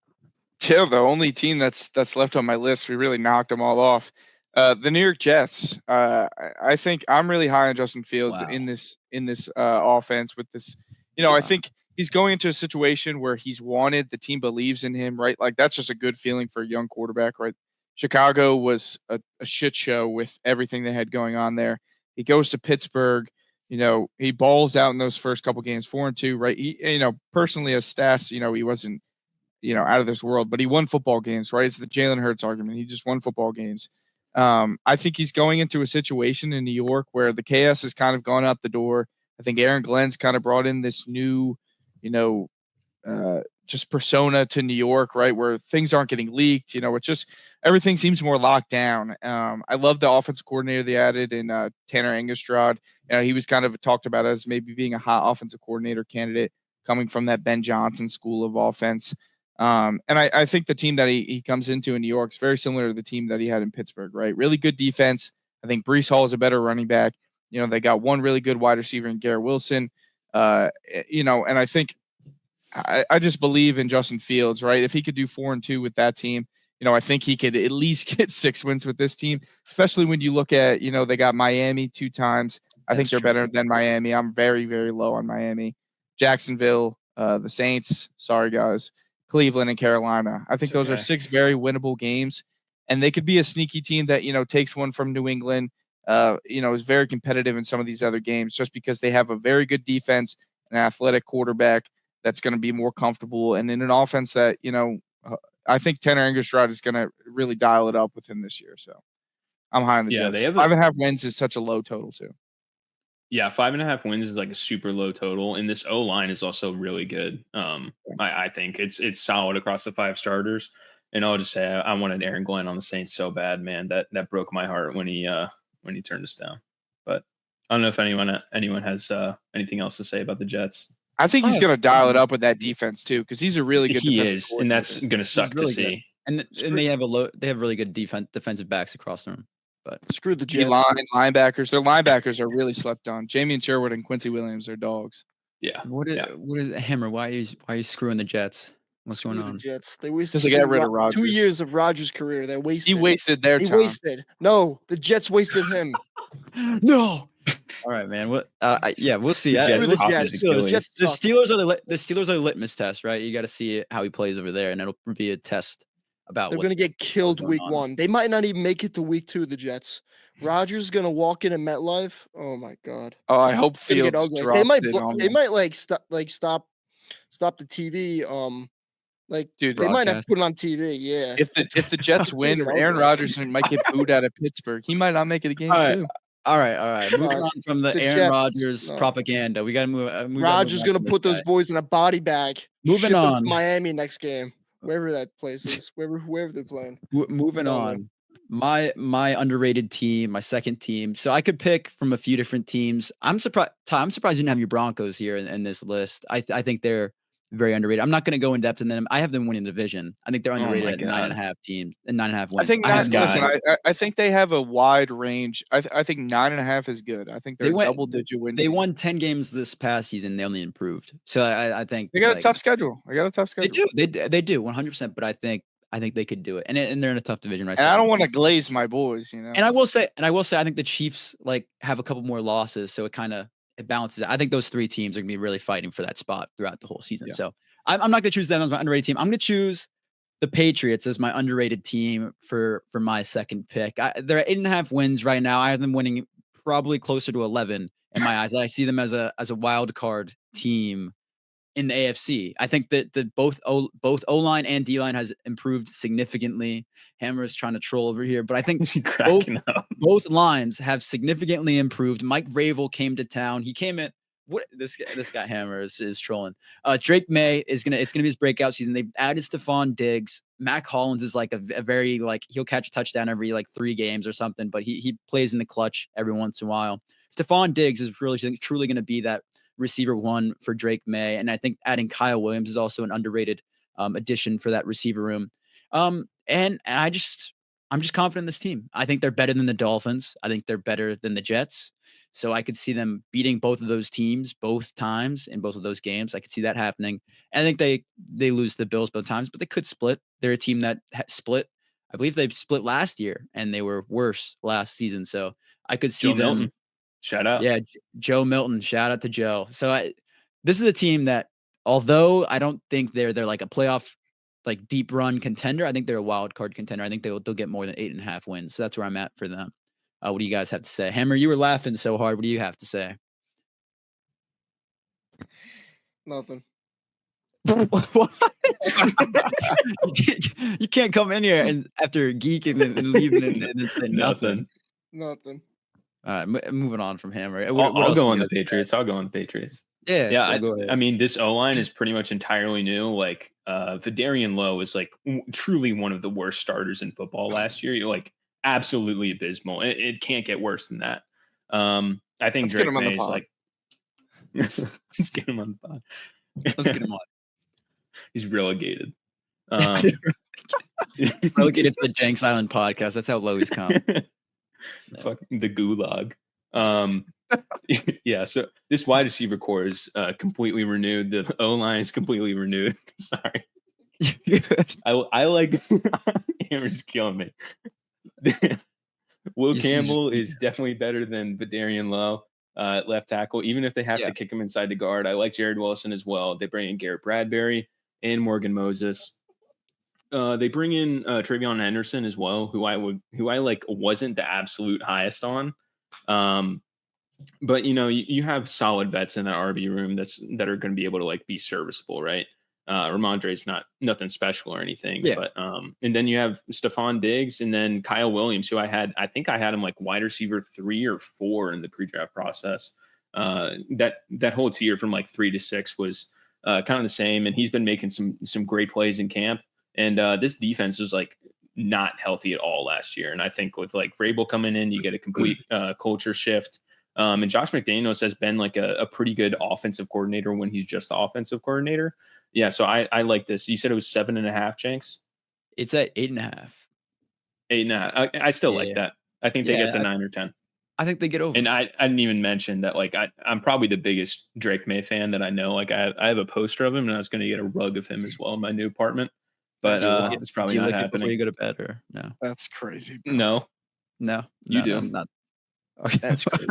Till the only team that's left on my list, we really knocked them all off. The New York Jets. I think I'm really high on Justin Fields in this offense with this. I think he's going into a situation where he's wanted. The team believes in him, right? Like that's just a good feeling for a young quarterback, right? Chicago was a shit show with everything they had going on there. He goes to Pittsburgh. He balls out in those first couple games, 4-2, right? He, personally as stats, he wasn't, out of this world, but he won football games, right? It's the Jalen Hurts argument. He just won football games. I think he's going into a situation in New York where the chaos has kind of gone out the door. I think Aaron Glenn's kind of brought in this new, just persona to New York, right? Where things aren't getting leaked, it's just everything seems more locked down. I love the offensive coordinator they added in Tanner Engestrad. He was kind of talked about as maybe being a hot offensive coordinator candidate coming from that Ben Johnson school of offense. And I think the team that he comes into in New York is very similar to the team that he had in Pittsburgh, right? Really good defense. I think Breece Hall is a better running back. They got one really good wide receiver in Garrett Wilson. And I think I just believe in Justin Fields, right? If he could do 4-2 with that team, I think he could at least get 6 wins with this team, especially when you look at, they got Miami 2 times. I think they're better than Miami. I'm very, very low on Miami. Jacksonville, the Saints, sorry guys, Cleveland and Carolina. I think those are 6 very winnable games, and they could be a sneaky team that, takes one from New England, is very competitive in some of these other games just because they have a very good defense, an athletic quarterback that's going to be more comfortable, and in an offense that, I think Tanner Engestrad is going to really dial it up with him this year. So I'm high on the Jets. 5.5 wins is such a low total too. Yeah, 5.5 wins is like a super low total, and this O line is also really good. I think it's solid across the 5 starters. And I'll just say I wanted Aaron Glenn on the Saints so bad, man. That broke my heart when he turned us down. But I don't know if anyone has anything else to say about the Jets. I think he's going to dial it up with that defense too, because he's a really good. He is, and that's going to suck to see. And they have really good defensive backs across them. But screw the Jets. Linebackers. Their linebackers are really slept on. Jamie Sherwood and Quincy Williams are dogs. Yeah. What is Hammer? Why are you screwing the Jets? What's going on? The Jets. They wasted. They got rid of Rodgers. 2 years of Rodgers' career. They wasted. He wasted their time. Wasted. No, the Jets wasted him. No. All right, man. We'll see. The Steelers are the litmus test, right? You got to see how he plays over there, and it'll be a test about. They're going to get killed week 1. They might not even make it to week 2. The Jets. Rodgers is going to walk in at MetLife. Oh my God. Oh, I hope Fields drops They might stop the TV. Dude, they might have to put it on TV. Yeah. If the Jets win, Aaron Rodgers might get booed out of Pittsburgh. He might not make it a game too. All right. Moving on from the Aaron Rodgers propaganda, we got to move. Rodgers going to put those boys in a body bag. Moving on to Miami next game, wherever that place is, whoever they're playing. Moving on. My underrated team, my second team. So I could pick from a few different teams. I'm surprised you didn't have your Broncos here in this list. I think they're very underrated. I'm not going to go in depth in them. I have them winning the division. I think they're underrated at 9.5 teams and 9.5 wins. I think they have a wide range. I think 9.5 is good. I think they're double-digit wins. They won 10 games this past season. They only improved. So I think they got a tough schedule. They do. They do 100%. But I think they could do it, and they're in a tough division right now. And I don't want to glaze my boys, And I will say, I think the Chiefs have a couple more losses, so it balances. I think those 3 teams are going to be really fighting for that spot throughout the whole season. Yeah. So I'm not going to choose them as my underrated team. I'm going to choose the Patriots as my underrated team for my second pick. They're at 8.5 wins right now. I have them winning probably closer to 11 in my eyes. I see them as a wild card team in the AFC. I think that both O-line and D-line has improved significantly. Hammer is trying to troll over here, but I think both lines have significantly improved. Mike Vrabel came to town. He came in. What this guy Hammer is trolling. Drake May it's gonna be his breakout season. They've added Stephon Diggs. Mac Hollins is like a very like he'll catch a touchdown every like 3 games or something, but he plays in the clutch every once in a while. Stephon Diggs is really truly going to be that receiver one for Drake May, and I think adding Kyle Williams is also an underrated addition for that receiver room. And I'm just confident in this team. I think they're better than the Dolphins. I think they're better than the Jets. So I could see them beating both of those teams both times in both of those games. I could see that happening. And I think they lose the Bills both times, but they could split. They're a team that split. I believe they split last year, and they were worse last season. So I could see Joe them. Milton. Shout out. Yeah, Joe Milton. Shout out to Joe. So this is a team that, although I don't think they're like a playoff like deep run contender, I think they're a wild card contender. I think they'll get more than 8.5 wins. So that's where I'm at for them. What do you guys have to say? Hammer, you were laughing so hard. What do you have to say? Nothing. What? You can't come in here and after geeking and leaving and say nothing. Nothing. All right, moving on from Hammer. I'll go on the Patriots. I'll go on the Patriots. Yeah. I mean, this O-line is pretty much entirely new. Like, Vidarian Lowe was like truly one of the worst starters in football last year. You're like absolutely abysmal. It can't get worse than that. I think Drake May is like, let's get him on the pod. Let's get him on. He's relegated. Relegated to the Jenks Island podcast. That's how low he's come. Fucking the gulag. Yeah, so this wide receiver core is completely renewed. The O-line is completely renewed. Sorry. I like Hammer's killing me. Will Campbell is definitely better than Vidarian Lowe at left tackle, even if they have to kick him inside the guard. I like Jared Wilson as well. They bring in Garrett Bradbury and Morgan Moses. They bring in Travion Henderson as well, who I like wasn't the absolute highest on. But you have solid vets in that RB room that are going to be able to like be serviceable, right? Ramondre's nothing special or anything, but and then you have Stephon Diggs and then Kyle Williams, who I think I had him like wide receiver 3 or 4 in the pre-draft process. That whole tier from like 3 to 6 was kind of the same, and he's been making some great plays in camp. And this defense was like not healthy at all last year, and I think with like Vrabel coming in, you get a complete culture shift. And Josh McDaniels has been like a pretty good offensive coordinator when he's just the offensive coordinator. Yeah, so I like this. You said it was 7.5, Jenks? It's at 8.5. 8.5. I still like that. I think they get to 9 or 10. I think they get over. And I didn't even mention that like I'm probably the biggest Drake May fan that I know. Like I have a poster of him, and I was going to get a rug of him as well in my new apartment. But it's probably not happening. Before you go to bed, or no? That's crazy. Bro. No, you do. Not. Okay. That's crazy.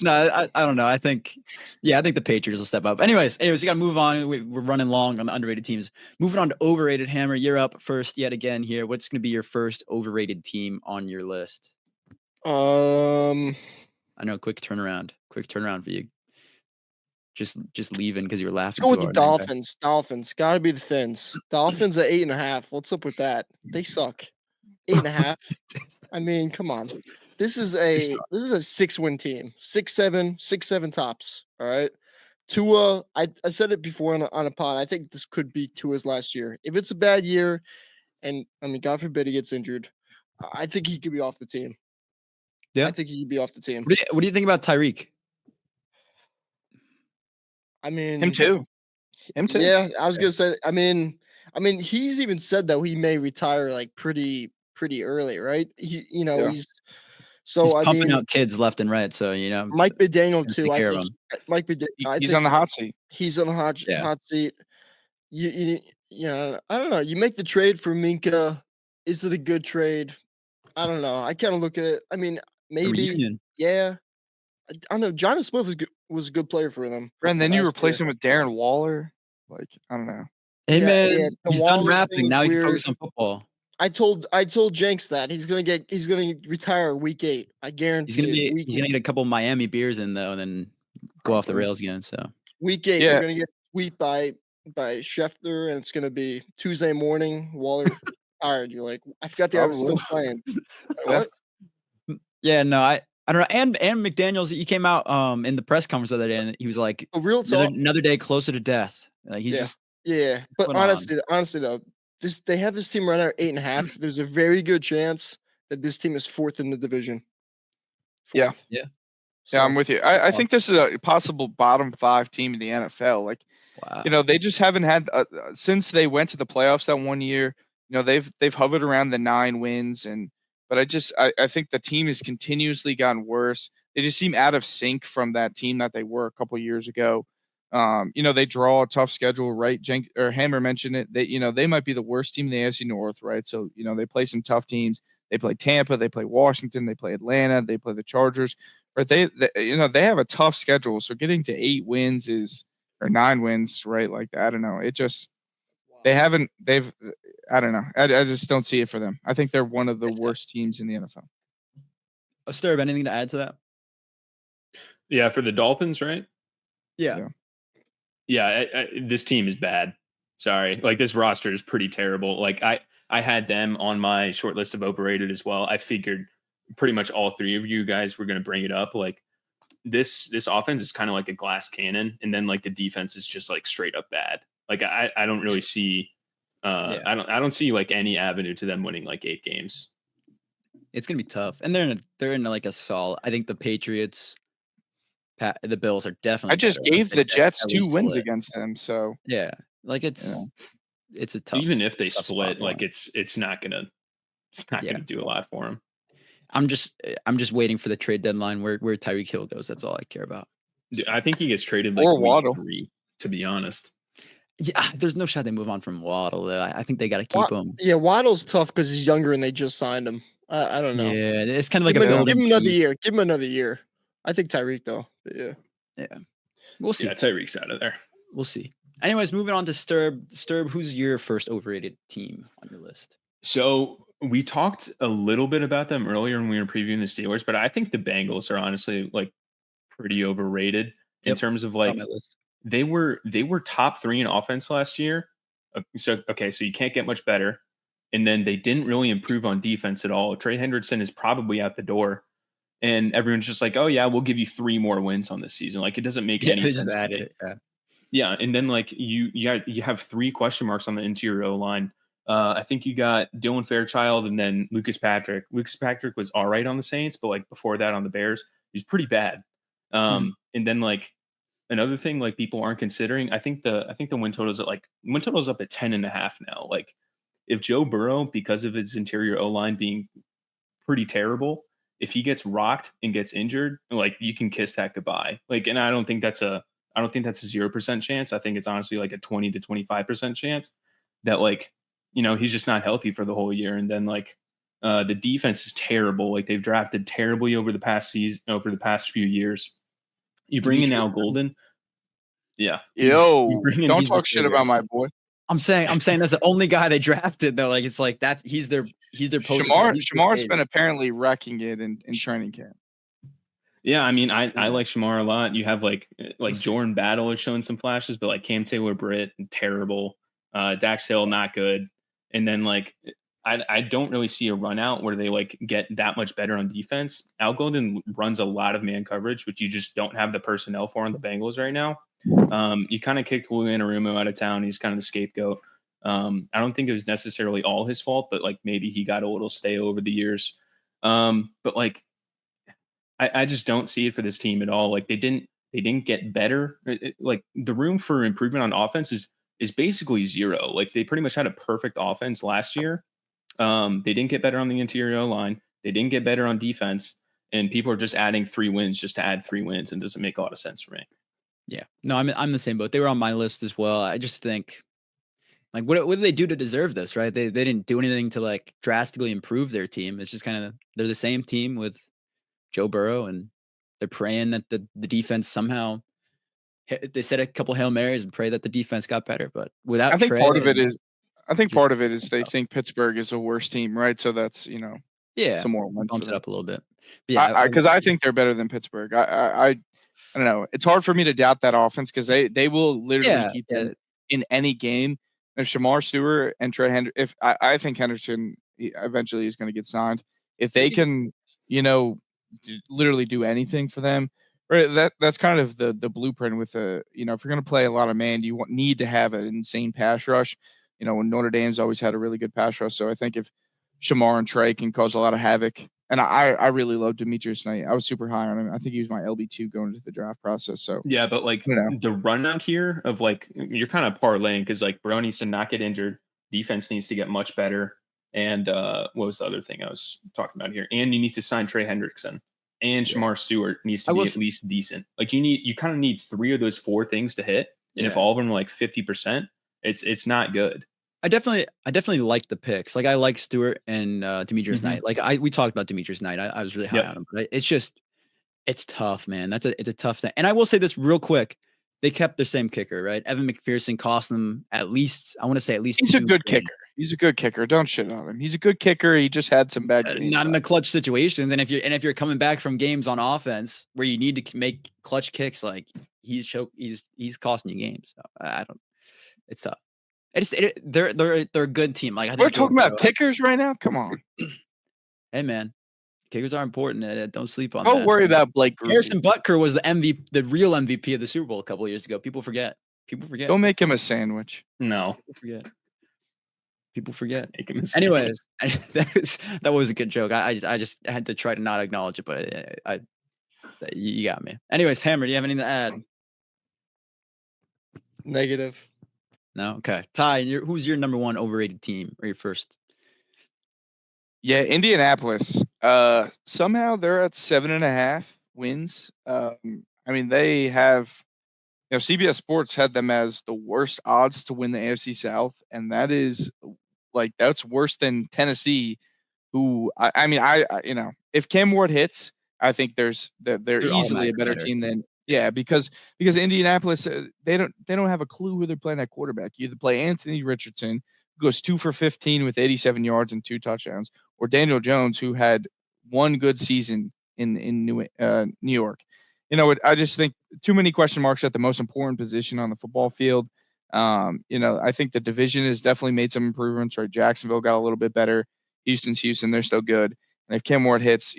No, I don't know. I think the Patriots will step up. Anyways, you got to move on. We're running long on the underrated teams. Moving on to overrated. Hammer, you're up first yet again here. What's going to be your first overrated team on your list? I know. Quick turnaround for you. Just leaving because you're laughing. Let's go with the Dolphins. Dolphins. Gotta be the Fins. Dolphins at 8.5. What's up with that? They suck. 8.5. I mean, come on. This is a 6-win team. 6-7 tops. All right. Tua, I said it before on a pod. I think this could be Tua's last year. If it's a bad year, and I mean, God forbid he gets injured, I think he could be off the team. Yeah. I think he could be off the team. What do you think about Tyreek? I mean, him too. Yeah, I was gonna say. I mean, he's even said that he may retire like pretty early, right? He's pumping out kids left and right. So Mike McDaniel too. I think Mike McDaniel. He's on the hot seat. He's on the hot seat. I don't know. You make the trade for Minka. Is it a good trade? I don't know. I kind of look at it. I mean, maybe. Yeah. I don't know. Geno Smith was a good player for them. And then you replace him with Darren Waller. Like, I don't know. Hey man, the he's done Waller rapping. thing's Now he can weird. focus on football. I told Jenks that he's gonna retire week 8. I guarantee it. He's gonna get a couple Miami beers in though, and then go off the rails again. So Week 8, Yeah. you're gonna get swept by Schefter, and it's gonna be Tuesday morning. Waller tired. You're like, I forgot they were still playing. Like, what? Yeah, no, I don't know. And McDaniels, he came out in the press conference the other day, and he was like, Real talk. another day closer to death. Like he's just But honestly though, they have this team right now at 8.5. There's a very good chance that this team is 4th in the division. 4th. Yeah. Yeah, I'm with you. I think this is a possible bottom 5 team in the NFL. Like, wow. They just haven't had since they went to the playoffs that one year. They've hovered around the 9 wins, but I think the team has continuously gotten worse. They just seem out of sync from that team that they were a couple years ago. They draw a tough schedule, right? Hammer mentioned it. They might be the worst team in the AFC North, right? So they play some tough teams. They play Tampa, they play Washington, they play Atlanta, they play the Chargers. But they have a tough schedule. So getting to 8 wins or 9 wins, right? Like, I don't know. It just I don't know. I just don't see it for them. I think they're one of the worst teams in the NFL. Sterb, anything to add to that? Yeah, for the Dolphins, right? Yeah. This team is bad. Sorry. Like, this roster is pretty terrible. Like, I had them on my short list of overrated as well. I figured pretty much all 3 of you guys were going to bring it up. Like, this offense is kind of like a glass cannon, and then like the defense is just like straight up bad. Like, I don't really see I don't see like any avenue to them winning like 8 games. It's gonna be tough, and they're in like a solid. I think the Patriots, the Bills are definitely. I just gave the Jets 2 wins against them, so yeah, like it's a tough. Even if they split, like it's not gonna do a lot for them. I'm just waiting for the trade deadline where Tyreek Hill goes. That's all I care about. I think he gets traded like week 3, to be honest. Yeah, there's no shot they move on from Waddle. Though. I think they got to keep him. Yeah, Waddle's tough because he's younger and they just signed him. I don't know. Yeah, it's kind of like give him another year. Give him another year. I think Tyreek though. But yeah. We'll see. Yeah, Tyreek's out of there. We'll see. Anyways, moving on to Sterb. Sterb, who's your first overrated team on your list? So we talked a little bit about them earlier when we were previewing the Steelers, but I think the Bengals are honestly like pretty overrated in terms of like they were top 3 in offense last year. So you can't get much better. And then they didn't really improve on defense at all. Trey Hendrickson is probably out the door. And everyone's just like, oh yeah, we'll give you 3 more wins on this season. Like, it doesn't make any sense. Just add it. Yeah. And then like you have 3 question marks on the interior O line. I think you got Dylan Fairchild and then Lucas Patrick. Lucas Patrick was all right on the Saints, but like before that on the Bears, he was pretty bad. And then like another thing like people aren't considering, I think the win total is up at 10.5 now. Like, if Joe Burrow, because of his interior O-line being pretty terrible, if he gets rocked and gets injured, like, you can kiss that goodbye. Like, and I don't think that's a 0% chance. I think it's honestly like a 20 to 25% chance that like, he's just not healthy for the whole year. And then like the defense is terrible. Like, they've drafted terribly over the past few years. You bring in Al Golden. Yeah. Yo, don't talk shit about my boy. I'm saying that's the only guy they drafted though. Like, it's like that he's their poster. Shamar's been apparently wrecking it in training camp. Yeah, I mean, I like Shamar a lot. You have like Jordan Battle is showing some flashes, but like Cam Taylor-Britt, terrible. Dax Hill, not good. And then like I don't really see a run out where they like get that much better on defense. Al Golden runs a lot of man coverage, which you just don't have the personnel for on the Bengals right now. You kind of kicked Julian Arumo out of town. He's kind of the scapegoat. I don't think it was necessarily all his fault, but like maybe he got a little stale over the years. But like I just don't see it for this team at all. Like, they didn't get better. Like, the room for improvement on offense is basically 0. Like, they pretty much had a perfect offense last year. They didn't get better on the interior line. They didn't get better on defense, and people are just adding 3 wins just to add 3 wins, and it doesn't make a lot of sense for me. Yeah, no, I'm the same boat. They were on my list as well. I just think, like, what did they do to deserve this? Right? They didn't do anything to like drastically improve their team. It's just kind of they're the same team with Joe Burrow, and they're praying that the defense somehow they said a couple Hail Marys and pray that the defense got better. But without I think Trey, part of it is they tough. think Pittsburgh is a worse team, right? So that's Yeah, some more wins for bumps it them. up a little bit. But yeah, Because I think they're better than Pittsburgh. I don't know. It's hard for me to doubt that offense because they will literally keep them in any game. If Shamar Stewart and Trey Henderson, I think Henderson eventually is going to get signed. If they can, literally do anything for them, right? That's kind of the blueprint with if you're going to play a lot of man, you need to have an insane pass rush. When Notre Dame's always had a really good pass rush. So I think if Shamar and Trey can cause a lot of havoc. And I really love Demetrius Knight. I was super high on him. I think he was my LB2 going into the draft process. So yeah, but the run out here of you're kind of parlaying because Burrow needs to not get injured. Defense needs to get much better. And what was the other thing I was talking about here? And you need to sign Trey Hendrickson. And Shamar Stewart needs to be at least decent. You kind of need 3 of those 4 things to hit. And if all of them are 50%, it's not good. I definitely like the picks. I like Stewart and Demetrius Knight. We talked about Demetrius Knight. I was really high on him, but it's tough, man. It's a tough thing. And I will say this real quick: they kept their same kicker, right? Evan McPherson cost them at least. I want to say at least. He's a good kicker. He's a good kicker. Don't shit on him. He's a good kicker. He just had some bad games. Not in the clutch situations. And if you're coming back from games on offense where you need to make clutch kicks, he's costing you games. So I don't. It's tough. They're a good team. I think we're talking about kickers right now. Come on, hey man, kickers are important. Don't sleep on. Don't worry about Blake Gruber. Harrison Butker was the real MVP of the Super Bowl a couple of years ago. People forget. Don't make him a sandwich. No, People forget. Make him a Anyways, that was a good joke. I just had to try to not acknowledge it, but you got me. Anyways, Hammer, do you have anything to add? Negative. No? Okay. Ty, who's your number 1 overrated team or your first? Yeah, Indianapolis. Somehow they're at 7.5 wins. They have, CBS Sports had them as the worst odds to win the AFC South, and that is that's worse than Tennessee, who if Cam Ward hits, I think they're easily a better team than. Yeah, because Indianapolis, they don't have a clue who they're playing at quarterback. You either play Anthony Richardson, who goes 2 for 15 with 87 yards and 2 touchdowns, or Daniel Jones, who had 1 good season in New York. I just think too many question marks at the most important position on the football field. I think the division has definitely made some improvements. Right, Jacksonville got a little bit better. Houston's Houston, they're still good. And if Cam Ward hits,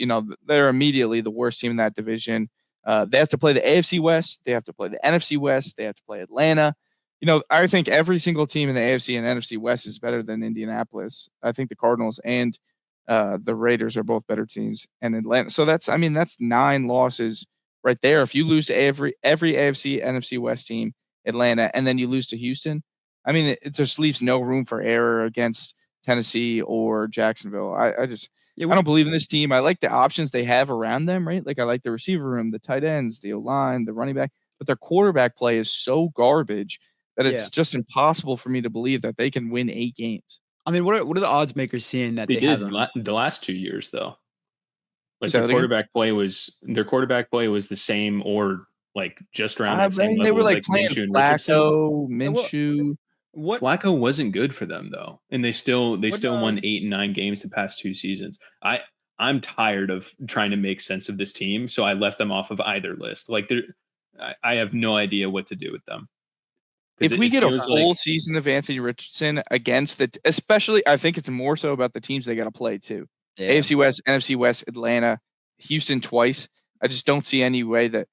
they're immediately the worst team in that division. They have to play the AFC West. They have to play the NFC West. They have to play Atlanta. I think every single team in the AFC and NFC West is better than Indianapolis. I think the Cardinals and the Raiders are both better teams, and Atlanta. So that's 9 losses right there. If you lose to every AFC, NFC West team, Atlanta, and then you lose to Houston, it just leaves no room for error against Tennessee or Jacksonville. I don't believe in this team. I like the options they have around them, right? I like the receiver room, the tight ends, the O-line, the running back, but their quarterback play is so garbage that it's just impossible for me to believe that they can win 8 games. What are the odds makers seeing that they did have the last 2 years though? Their quarterback play was the same or just around that same level. They were playing Flacco, Minshew. Flacco wasn't good for them though, and they still won 8 and 9 games the past 2 seasons. I'm tired of trying to make sense of this team, so I left them off of either list. I have no idea what to do with them. If we get a full season of Anthony Richardson against especially, I think it's more so about the teams they got to play too. Yeah. AFC West, NFC West, Atlanta, Houston twice. I just don't see any way that.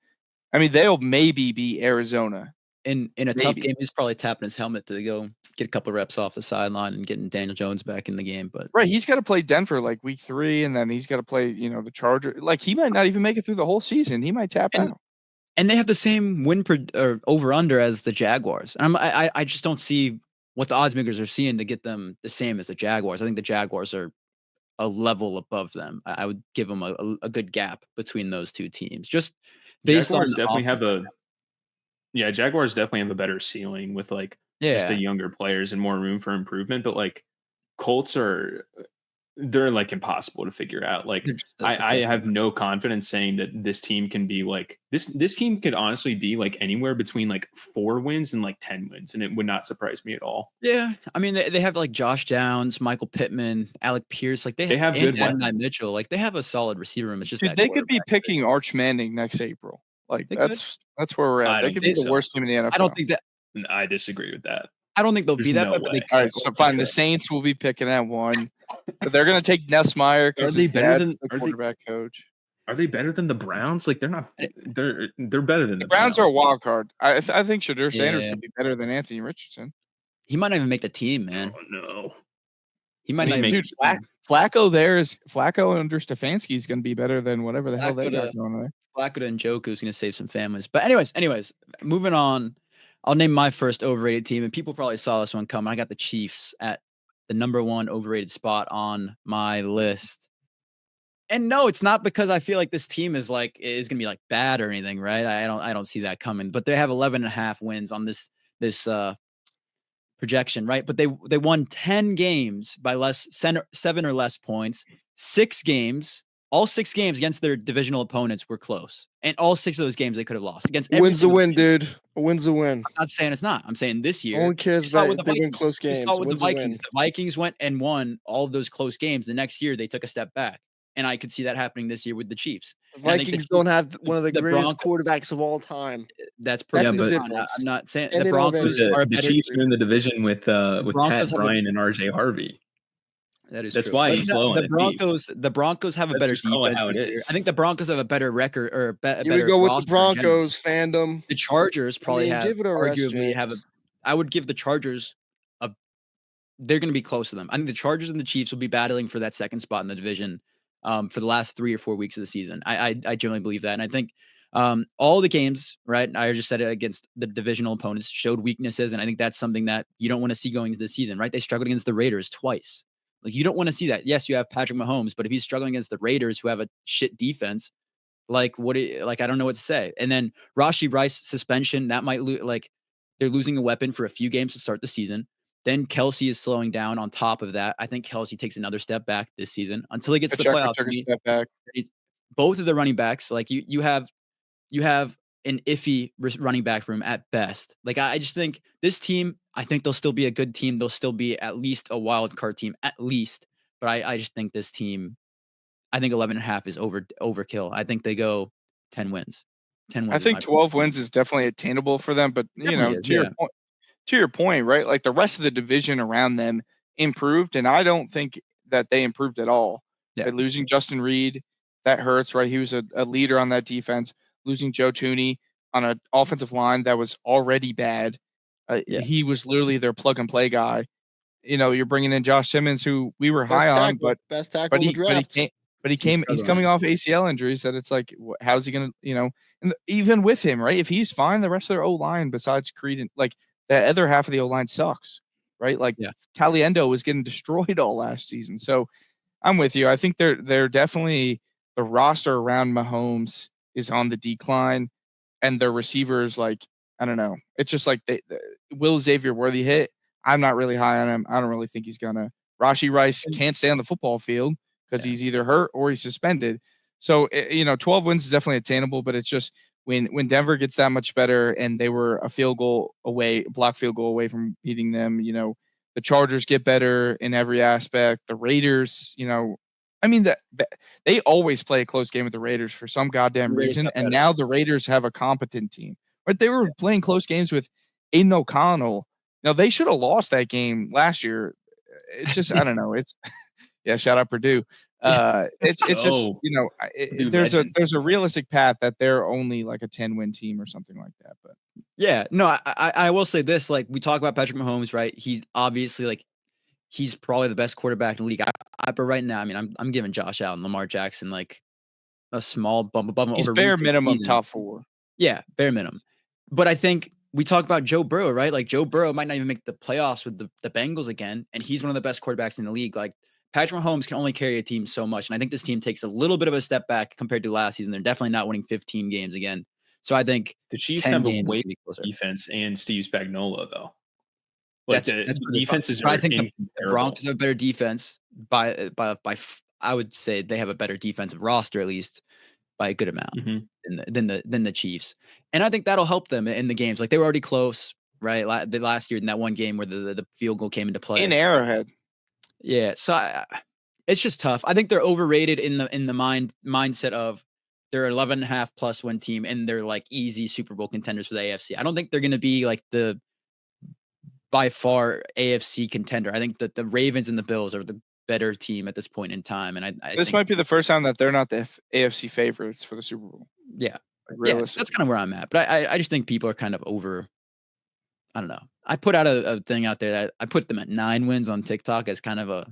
They'll maybe be Arizona. In a tough game, he's probably tapping his helmet to go get a couple reps off the sideline and getting Daniel Jones back in the game. But right, he's got to play Denver week 3, and then he's got to play the Chargers. He might not even make it through the whole season. He might tap out. And they have the same win or over under as the Jaguars. And I just don't see what the odds makers are seeing to get them the same as the Jaguars. I think the Jaguars are a level above them. I would give them a good gap between those 2 teams. Just based Jaguars on definitely have Jaguars definitely have a better ceiling with just the younger players and more room for improvement. But Colts are they're like impossible to figure out. Like I have no confidence saying that this team can be like this team could honestly be like anywhere between like 4 wins and like 10 wins, and it would not surprise me at all. Yeah, I mean they have like Josh Downs, Michael Pittman, Alec Pierce, like They have good and weapons. Mitchell, like they have a solid receiver room. It's just Dude, that they could be quarterback. picking Arch Manning next April. Like They that's where we're I at. They don't could be think the so. worst team in the NFL. I don't think that. I disagree with that. I don't think they'll be There's that no bad, but they way. All right, could. so fine. The Saints will be picking at 1, but they're going to take Nussmeier because they his better dad's than- the are they- quarterback coach. Are they better than the Browns? Like they're not. They're better than The Browns are a wild card. I think Shadur Sanders Yeah. could be better than Anthony Richardson. He might not even make the team, man. Oh no. He might I not mean, even Dude, make Flacco under Stefanski is going to be better than whatever the hell they got going there. Flacco and Njoku's going to save some families. But anyways, moving on. I'll name my first overrated team, and people probably saw this one coming. I got the Chiefs at the number 1 overrated spot on my list. And no, it's not because I feel like this team is going to be like bad or anything, right? I don't see that coming. But they have 11.5 wins on this projection, right? But they won 10 games by 7 or less points. 6 games. All 6 games against their divisional opponents were close. And all 6 of those games they could have lost. Against A every win's a single win, team. dude. A win's a win. I'm not saying it's not. I'm saying this year. No one cares You saw about with if the they win Vikings. close You games. saw with the Win's a win. Vikings. The Vikings went and won all of those close games. The next year they took a step back. And I could see that happening this year with the Chiefs. The And I think the Vikings Chiefs- don't have one of the the greatest Broncos- quarterbacks of all time. That's That's perfectly the fine. difference. I'm not saying And the they don't have Broncos any- are The better. Chiefs are in the division with Broncos Pat have a- Bryant and RJ Harvey. That is That's true. why But he's no, slow on the the Broncos. The Broncos have a Let's better just call it defense how it this year. is. I think the Broncos have a better record or a Here we better go with the roster in general. Broncos fandom. The Chargers probably have give it a rest, arguably have a. Jenks. I would give the Chargers a. They're going to be close to them. I think the Chargers and the Chiefs will be battling for that second spot in the division for the last 3 or 4 weeks of the season. I generally believe that, and I think all the games, right? I just said it against the divisional opponents showed weaknesses, and I think that's something that you don't want to see going into the season, right? They struggled against the Raiders twice. Like you don't want to see that. Yes, you have Patrick Mahomes, but if he's struggling against the Raiders, who have a shit defense, I don't know what to say. And then Rashee Rice suspension that might they're losing a weapon for a few games to start the season. Then Kelsey is slowing down. On top of that, I think Kelsey takes another step back this season until he gets to the playoffs. Took a step back. Both of the running backs, like you have an iffy running back room at best. Like I just think this team, I think they'll still be a good team. They'll still be at least a wild card team, at least. But I just think this team, I think 11.5 is overkill. I think they go 10 wins. 10 wins. I think 12 wins is definitely attainable for them, but Definitely is, to your point, right? Like the rest of the division around them improved, and I don't think that they improved at all. Yeah. By losing Justin Reed, that hurts, right? He was a leader on that defense. Losing Joe Thuney on an offensive line that was already bad. He was literally their plug and play guy. You're bringing in Josh Simmons, who we were high on, but best tackle in the draft. he's coming off ACL injuries that it's like, how's he going to, and even with him, right? If he's fine, the rest of their O-line besides Creed, and like that other half of the O-line sucks, right? Like Caliendo was getting destroyed all last season. So I'm with you. I think they're definitely the roster around Mahomes is on the decline, and their receivers, like, I don't know. It's just like will Xavier Worthy hit? I'm not really high on him. I don't really think he's gonna. Rashee Rice can't stay on the football field because he's either hurt or he's suspended. So 12 wins is definitely attainable, but it's just when Denver gets that much better, and they were a block field goal away from beating them. The Chargers get better in every aspect. The Raiders, I mean that they always play a close game with the Raiders for some goddamn reason, and now the Raiders have a competent team. Right? They were playing close games with Aiden O'Connell. Now they should have lost that game last year. It's just I don't know. It's shout out Purdue. It's just there's a realistic path that they're only like a 10-win team or something like that. But I will say this: like we talk about Patrick Mahomes, right? He's obviously he's probably the best quarterback in the league. But right now, I mean, I'm giving Josh Allen, Lamar Jackson like a small bump above him. He's over bare recent minimum season. top 4. Yeah, bare minimum. But I think we talk about Joe Burrow, right? Like Joe Burrow might not even make the playoffs with the Bengals again, and he's one of the best quarterbacks in the league. Like Patrick Mahomes can only carry a team so much, and I think this team takes a little bit of a step back compared to last season. They're definitely not winning 15 games again. So I think the Chiefs have a way defense and Steve Spagnuolo though. Like that's the defense is. I think the Broncos have a better defense. I would say they have a better defensive roster, at least by a good amount than the Chiefs. And I think that'll help them in the games. Like they were already close, right? The last year in that one game where the field goal came into play. In Arrowhead. Yeah. So it's just tough. I think they're overrated in the mindset of they're 11.5 plus win team and they're like easy Super Bowl contenders for the AFC. I don't think they're going to be like the by far AFC contender. I think that the Ravens and the Bills are the better team at this point in time. And this might be the first time that they're not the AFC favorites for the Super Bowl. Yeah. Yeah, that's kind of where I'm at. But I just think people are kind of over. I don't know. I put out a thing out there that I put them at 9 wins on TikTok as kind of a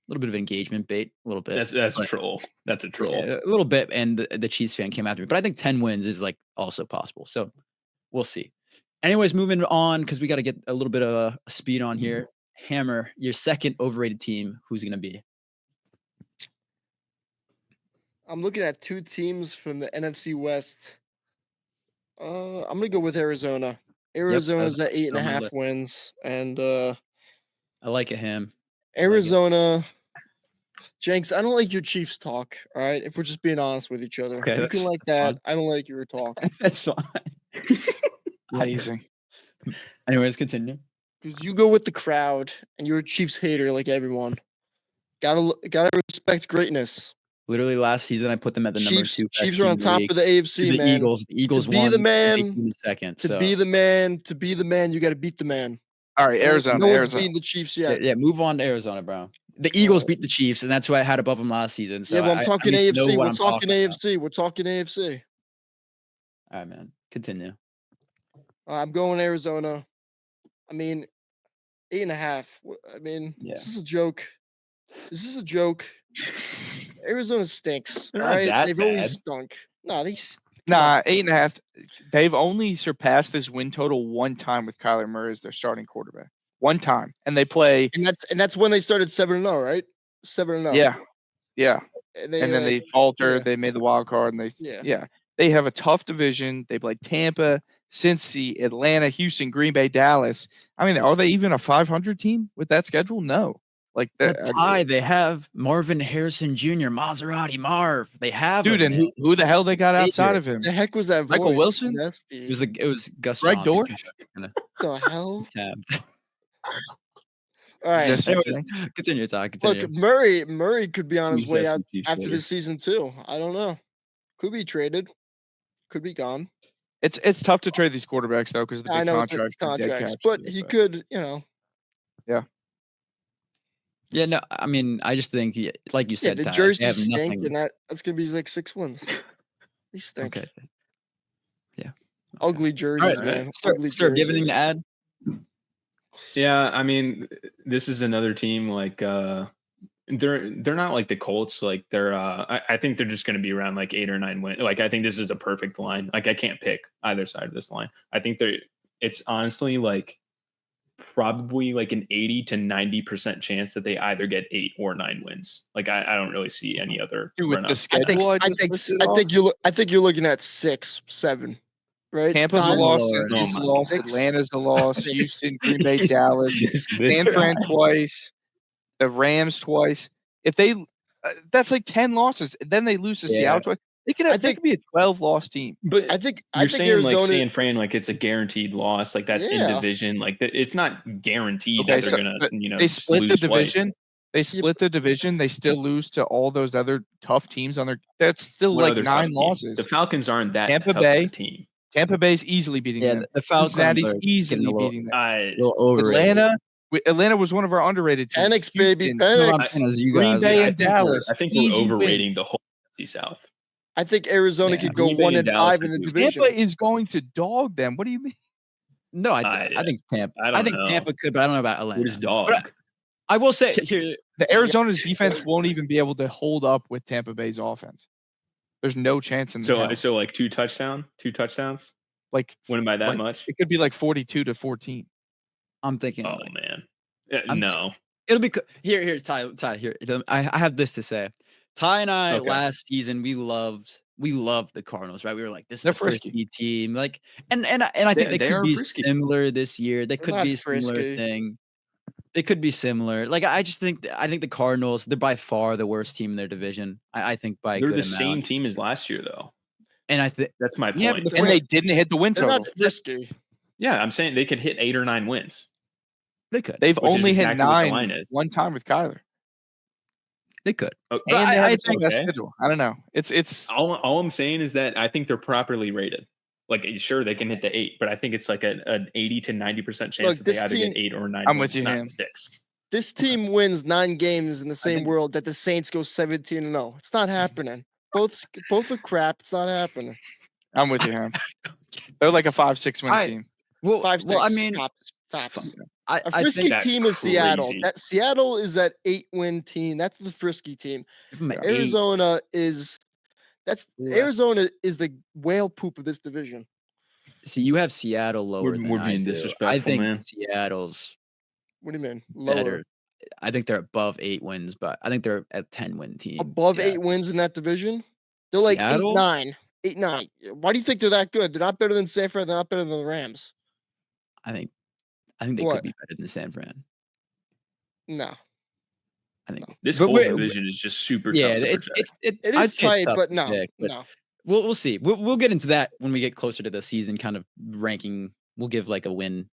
little bit of engagement bait, a little bit. That's a troll. That's a troll. Yeah, a little bit. And the Chiefs fan came after me. But I think 10 wins is like also possible. So we'll see. Anyways, moving on because we got to get a little bit of a speed on here. Hammer, your second overrated team. Who's it going to be? I'm looking at 2 teams from the NFC West. I'm going to go with Arizona. Arizona's at 8.5 wins. And I like it, Ham. Arizona. Jenks, I don't like your Chiefs talk, all right? If we're just being honest with each other. Okay, you can like that. Fine. I don't like your talk. That's fine. Amazing. Anyways, continue. Because you go with the crowd and you're a Chiefs hater like everyone. Gotta respect greatness. Literally last season, I put them at the number 2 best Chiefs are on top league. of the AFC, the man. Eagles. The Eagles to be won the man, second. To be the man, you got to beat the man. All right, Arizona. No one's Arizona. beating the Chiefs yet. Yeah, move on to Arizona, bro. The Eagles beat the Chiefs, and that's who I had above them last season. So yeah, but I'm talking AFC. We're talking AFC. We're talking AFC. All right, man. Continue. I'm going Arizona. I mean, 8.5. I mean, This is a joke. Arizona stinks. All right, they've always stunk. No, they. Nah, 8.5. They've only surpassed this win total one time with Kyler Murray as their starting quarterback. One time, and they play. And that's when they started 7-0, right? 7-0. Yeah. And then they faltered. Yeah. They made the wild card, and they have a tough division. They played Tampa, Cincy, Atlanta, Houston, Green Bay, Dallas. I mean, are they even a 500 team with that schedule? No. Like the tie, they have Marvin Harrison Jr., Maserati Marv. They have dude, and who the hell they got outside of him? The heck was that? Michael Wilson? It was Gus Greg Dortch. The hell? All right. Anyways, continue talking. Look, Murray could be on his way out after this season too. I don't know. Could be traded. Could be gone. It's tough to trade these quarterbacks though because of the big contracts. But he could, Yeah. Yeah, no, I mean, I just think, like you said, the jerseys stink, and that's gonna be like 6 wins. They stink. Okay. Yeah. Ugly jerseys, man. Ugly jerseys. Do you have anything to add? Yeah, I mean, this is another team like they're not like the Colts. Like they're I think they're just going to be around like 8 or 9 wins. Like I think this is a perfect line. Like I can't pick either side of this line. I think it's honestly like probably like an 80 to 90% chance that they either get 8 or 9 wins. Like I don't really see any other. With the schedule, I think you're looking at 6, 7. Right? Tampa's a loss. Atlanta's a loss. Houston, Green Bay, Dallas, San Fran twice, the Rams twice. If they, that's like 10 losses. Then they lose to Seattle twice. They could be a 12-loss team. But I think saying Arizona, like San Fran, like it's a guaranteed loss. Like that's in division. Like it's not guaranteed that they're gonna, They split the division. They split the division. They still lose to all those other tough teams on their. That's still like 9 losses. The Falcons aren't that Tampa tough Bay of a team. Tampa Bay's easily beating them. The Falcons Cincinnati's easily beating them. Atlanta was one of our underrated teams. Penix, baby. Penix. Green Bay and Dallas. I think we're overrating the whole South. I think Arizona could go 1-5 in the division. Tampa is going to dog them. What do you mean? No, I think Tampa. I think Tampa could, but I don't know about Atlanta. What is dog? I will say here, the Arizona's defense won't even be able to hold up with Tampa Bay's offense. There's no chance in the So like 2 touchdowns. Like winning by that much. It could be like 42-14. I'm thinking. Oh man, no. It'll be here. Ty. Here, I have this to say. Ty and I last season we loved the Cardinals, right? We were like, this is the first team, like, and I think they could be similar this year. They could be a similar thing. They could be similar. Like I think the Cardinals, they're by far the worst team in their division. I think by They're a good the amount. same team as last year, though. And I think that's my yeah, point. And they didn't hit the win They're total. not frisky. Yeah, I'm saying they could hit 8 or 9 wins. They could. They've only hit exactly what the 9 line is. one time with Kyler. They could. Oh, And they have I a think best schedule. I don't know. It's all I'm saying is that I think they're properly rated. Like, sure, they can hit the 8, but I think it's like an 80 to 90% chance that they either get 8 or 9. I'm wins, with you, not Ham. 6. This team wins 9 games in the same world that the Saints go 17-0. It's not happening. Both are crap. It's not happening. I'm with you, Ham. They're like a 5-6 win team. Well, 5-6. I mean, tops. I A frisky that's team is Seattle. crazy. That Seattle is that 8-win team. That's the frisky team. give them an 8. Arizona is Arizona is the whale poop of this division. See, you have Seattle lower We're than I being do. disrespectful, I think man. Seattle's What do you mean? Lower. better. I think they're above 8 wins, but I think they're a 10-win team. Above Seattle. 8 wins in that division? They're like Seattle? 8-9. 8-9. Why do you think they're that good? They're not better than San Fran. They're not better than the Rams. I think they What? could be better than San Fran. No. I think This But whole wait, division is just super yeah, tough to it's predict. It I'd is say it's tight, tough but to no. predict, but No. we'll see. We'll get into that when we get closer to the season, kind of ranking. We'll give like a win,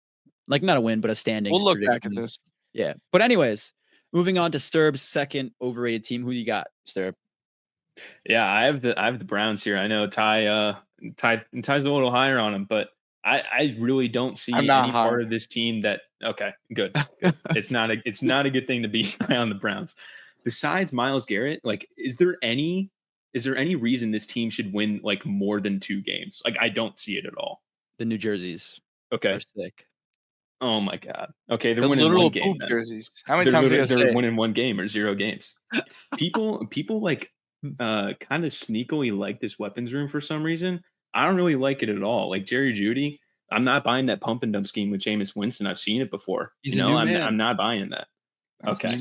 like not a win, but a standings. We'll look back at prediction. this. Yeah. But anyways, moving on to Sterb's second overrated team. Who you got, Sterb? Yeah, I have the Browns here. I know Ty's a little higher on them, but I really don't see I'm any not high. part of this team that good. It's not a good thing to be high on the Browns. Besides Myles Garrett, like, is there any reason this team should win like more than 2 games? Like, I don't see it at all. The New Jerseys Okay. are sick. Oh my God. Okay, they're The winning literal 1 game. poop Then. jerseys. How many times are you They're gonna say? winning 1 game or 0 games. People like kind of sneakily like this weapons room for some reason. I don't really like it at all. Like Jerry Jeudy, I'm not buying that pump and dump scheme with Jameis Winston. I've seen it before. He's a new man. I'm not buying that. Okay,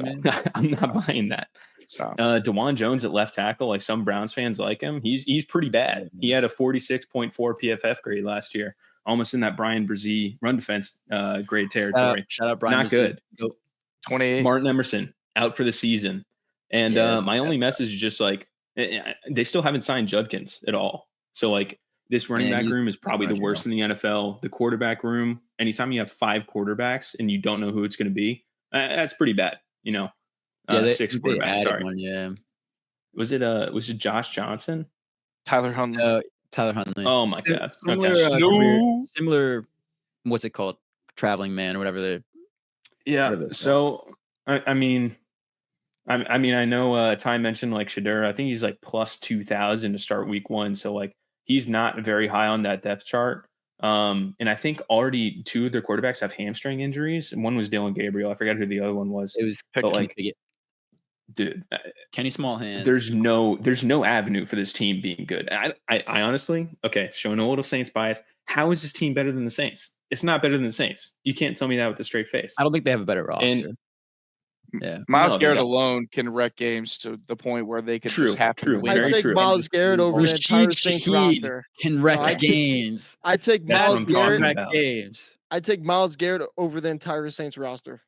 I'm not buying that. So DeJuan Jones at left tackle, like some Browns fans like him. He's pretty bad. He had a 46.4 PFF grade last year, almost in that Brian Brzee run defense grade territory. Shout out Brian. Not Brzee. good. 28. Martin Emerson out for the season. And my only message is just like they still haven't signed Judkins at all. So like this running back room is probably the worst in the NFL. The quarterback room, anytime you have 5 quarterbacks and you don't know who it's going to be, that's pretty bad. You know, 6 quarterbacks. Sorry, one, yeah. Was it Josh Johnson? Tyler Huntley. Tyler Huntley. Oh my God. Similar, Okay. similar. What's it called? Traveling man or whatever. Yeah. So I mean, I know Ty mentioned like Shedeur. I think he's like plus 2,000 to start week 1. So like he's not very high on that depth chart. And I think already 2 of their quarterbacks have hamstring injuries. And one was Dylan Gabriel. I forgot who the other one was. It was dude, Kenny Smallhands. There's no avenue for this team being good. I honestly, showing a little Saints bias. How is this team better than the Saints? It's not better than the Saints. You can't tell me that with a straight face. I don't think they have a better roster. Yeah, Myles Garrett alone can wreck games to the point where they could just have to win. I take Myles Garrett over the entire Saints roster. Can wreck games. I take Myles Garrett. I take Myles Garrett over the entire Saints roster.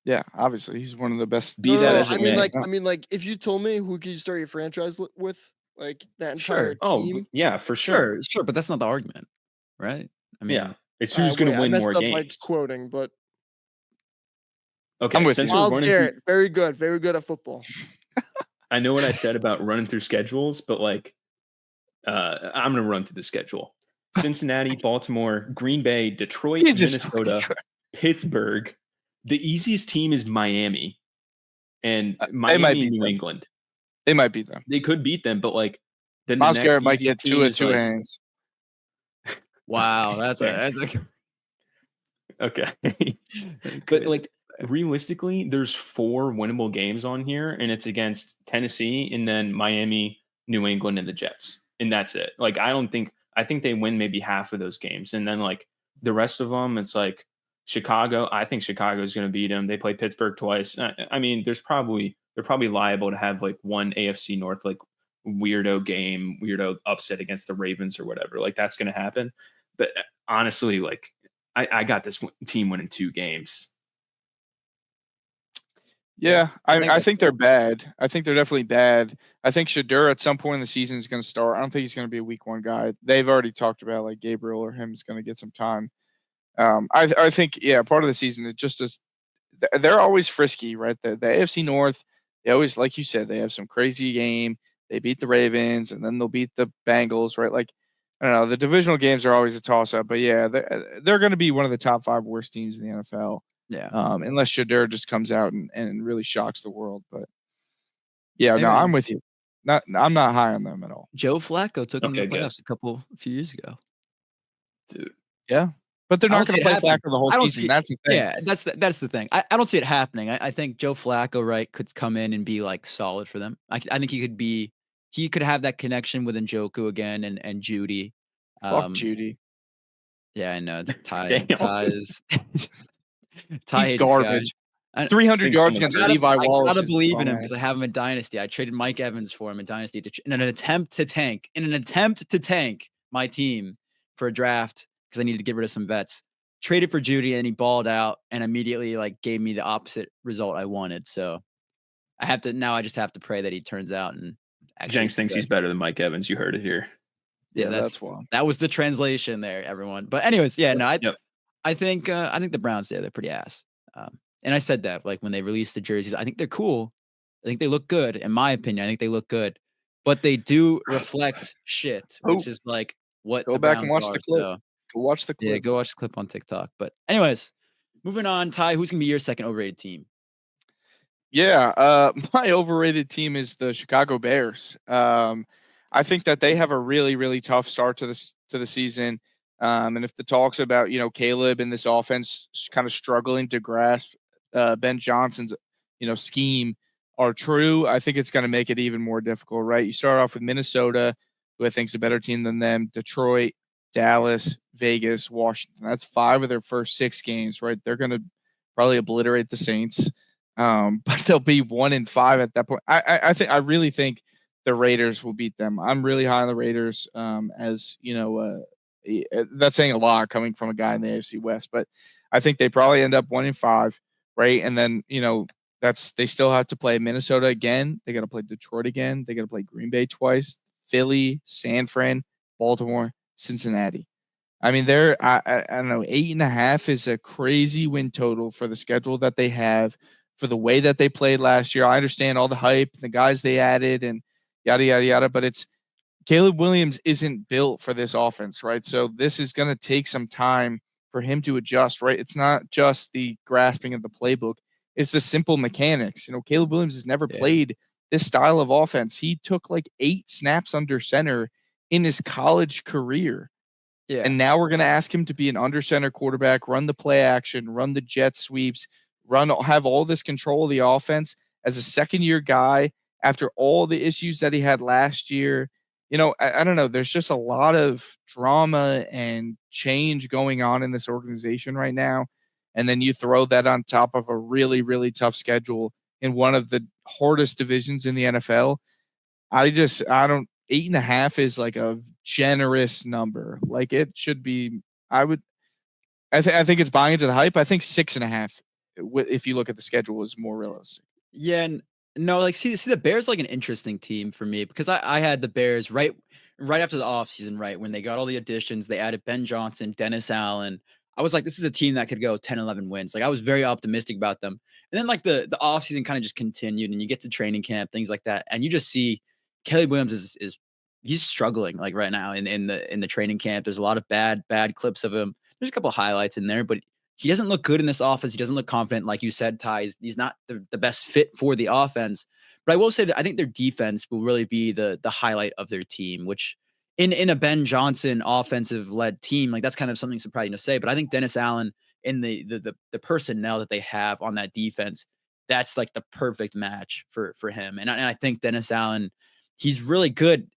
Yeah, obviously he's one of the best. I mean, like, if you told me who could you start your franchise with, like that entire team. Oh, yeah, for sure. Sure, but that's not the argument, right? I mean, yeah, it's who's going to win more games. By quoting, but I'm with Myles Garrett. Very good at football. I know what I said about running through schedules, but like, I'm going to run through the schedule: Cincinnati, Baltimore, Green Bay, Detroit, Minnesota, Pittsburgh. The easiest team is Miami, and Miami, New England. They might beat them. They could beat them, but like, then Myles Garrett might get 2 at 2 hands. Wow, that's a okay. But like, realistically, there's 4 winnable games on here, and it's against Tennessee, and then Miami, New England, and the Jets, and that's it. Like, I think they win maybe half of those games, and then like the rest of them, it's like. Chicago, I think Chicago is going to beat them. They play Pittsburgh twice. I mean, they're probably liable to have like one AFC North like weirdo upset against the Ravens or whatever. Like that's going to happen. But honestly, like I got this team winning 2 games. Yeah, I that's think they're bad. I think they're definitely bad. I think Shadur at some point in the season is going to start. I don't think he's going to be a week 1 guy. They've already talked about like Gabriel or him is going to get some time. I think part of the season it just is. They're always frisky, right? The AFC North, they always, like you said, they have some crazy game. They beat the Ravens, and then they'll beat the Bengals, right? Like, I don't know. The divisional games are always a toss-up, but yeah, they're going to be one of the top 5 worst teams in the NFL, Yeah. unless Shadur just comes out and really shocks the world. But yeah, Hey, no, man. I'm with you. I'm not high on them at all. Joe Flacco took them to Okay, the good. playoffs a few years ago. Dude. Yeah, but they're I not don't going see to it play happening. Flacco the whole I don't season. see. That's the thing. Yeah, that's the thing. I don't see it happening. I think Joe Flacco, right, could come in and be like solid for them. I think he could have that connection with Njoku again and Judy. Fuck Judy. Yeah, I know. It's Damn. Ty is Ty He's hates the guy. garbage. I 300 think yards someone against said- Levi I Wallace. gotta is believe in him bum because ass. I have him in Dynasty. I traded Mike Evans for him in Dynasty in an attempt to tank my team for a draft because I needed to get rid of some vets. Traded for Judy and he balled out and immediately like gave me the opposite result I wanted. So I just have to pray that he turns out and actually Jenks thinks he's better than Mike Evans. You heard it here. Yeah, that's why. that was the translation there, everyone. But anyways, yeah, no, Yep. I think the Browns, they're pretty ass. And I said that like when they released the jerseys, I think they're cool. I think they look good. In my opinion, I think they look good, but they do reflect shit, which is like what Go the back Browns and watch are. the clip. So, Go watch the yeah, clip. go watch the clip on TikTok. But anyways, moving on, Ty, who's gonna be your second overrated team? Yeah, my overrated team is the Chicago Bears. I think that they have a really, really tough start to the season. And if the talks about Caleb and this offense kind of struggling to grasp Ben Johnson's scheme are true, I think it's going to make it even more difficult. Right? You start off with Minnesota, who I think is a better team than them. Detroit, Dallas, Vegas, Washington. That's 5 of their first 6 games. Right? They're going to probably obliterate the Saints. But they'll be 1-5 at that point. I really think the Raiders will beat them. I'm really high on the Raiders. As you know, that's saying a lot coming from a guy in the AFC West, but I think they probably end up 1-5, right? And then they still have to play Minnesota again. They got to play Detroit again. They got to play Green Bay twice, Philly, San Fran, Baltimore, Cincinnati. I mean, I don't know, 8.5 is a crazy win total for the schedule that they have. For the way that they played last year. I understand all the hype, the guys they added, and yada, yada, yada, but it's Caleb Williams isn't built for this offense, right? So this is going to take some time for him to adjust, right? It's not just the grasping of the playbook. It's the simple mechanics. Caleb Williams has never played this style of offense. He took like 8 snaps under center in his college career. Yeah. And now we're going to ask him to be an under center quarterback, run the play action, run the jet sweeps, have all this control of the offense as a second-year guy after all the issues that he had last year. I don't know. There's just a lot of drama and change going on in this organization right now. And then you throw that on top of a really, really tough schedule in one of the hardest divisions in the NFL. 8.5 is like a generous number. Like it should be, I think it's buying into the hype. I think 6.5. If you look at the schedule, is more realistic. Yeah, and no, like see the Bears like an interesting team for me because I had the Bears right after the offseason, right when they got all the additions, they added Ben Johnson, Dennis Allen. I was like, this is a team that could go 10, 11 wins. Like I was very optimistic about them. And then like the offseason kind of just continued and you get to training camp, things like that. And you just see Caleb Williams is he's struggling like right now in the training camp. There's a lot of bad clips of him. There's a couple of highlights in there, but he doesn't look good in this offense. He doesn't look confident. Like you said, Ty, he's not the best fit for the offense. But I will say that I think their defense will really be the highlight of their team, which in a Ben Johnson offensive led team, like that's kind of something surprising to say. But I think Dennis Allen and the personnel that they have on that defense, that's like the perfect match for him. And I think Dennis Allen, he's really good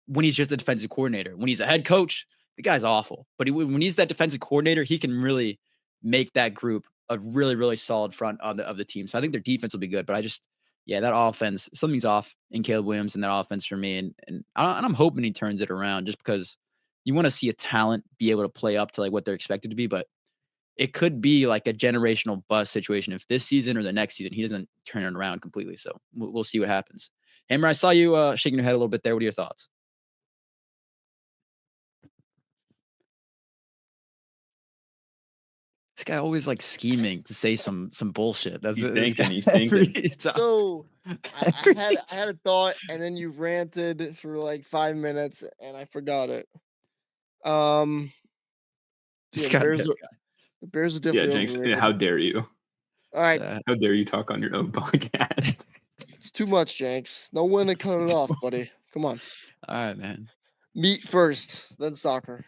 when he's just a defensive coordinator. When he's a head coach, the guy's awful. But when he's that defensive coordinator, he can really make that group a really, really solid front of the team. So I think their defense will be good. But that offense, something's off in Caleb Williams in that offense for me. And I'm hoping he turns it around just because you want to see a talent be able to play up to like what they're expected to be. But it could be like a generational bust situation if this season or the next season he doesn't turn it around completely. So we'll see what happens. Hammer, I saw you shaking your head a little bit there. What are your thoughts? This guy always like scheming to say some bullshit. That's He's this guy thinking. He's thinking. every time. So I Every had time. a thought, and then you ranted for like 5 minutes, and I forgot it. This Yeah, guy- the Bears are Yeah, definitely Jenks. overrated. How dare you? All right, How dare you talk on your own podcast? it's too much, Jenks. No one to cut it off, buddy. Come on. All right, man. Meat first, then soccer.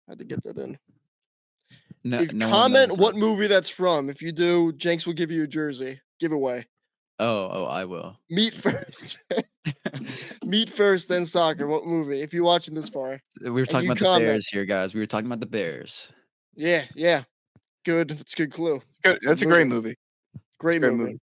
Had to get that in. No, If no one comment knows what that. movie that's from. If you do, Jenks will give you a jersey giveaway. Oh, I will. Meat first. Meat first, then soccer. What movie? If you're watching this far. We were And talking you about the comment. Bears here, guys. We were talking about the Bears. Yeah. Good. That's a good clue. Good. That's a great movie. Great Great movie. movie.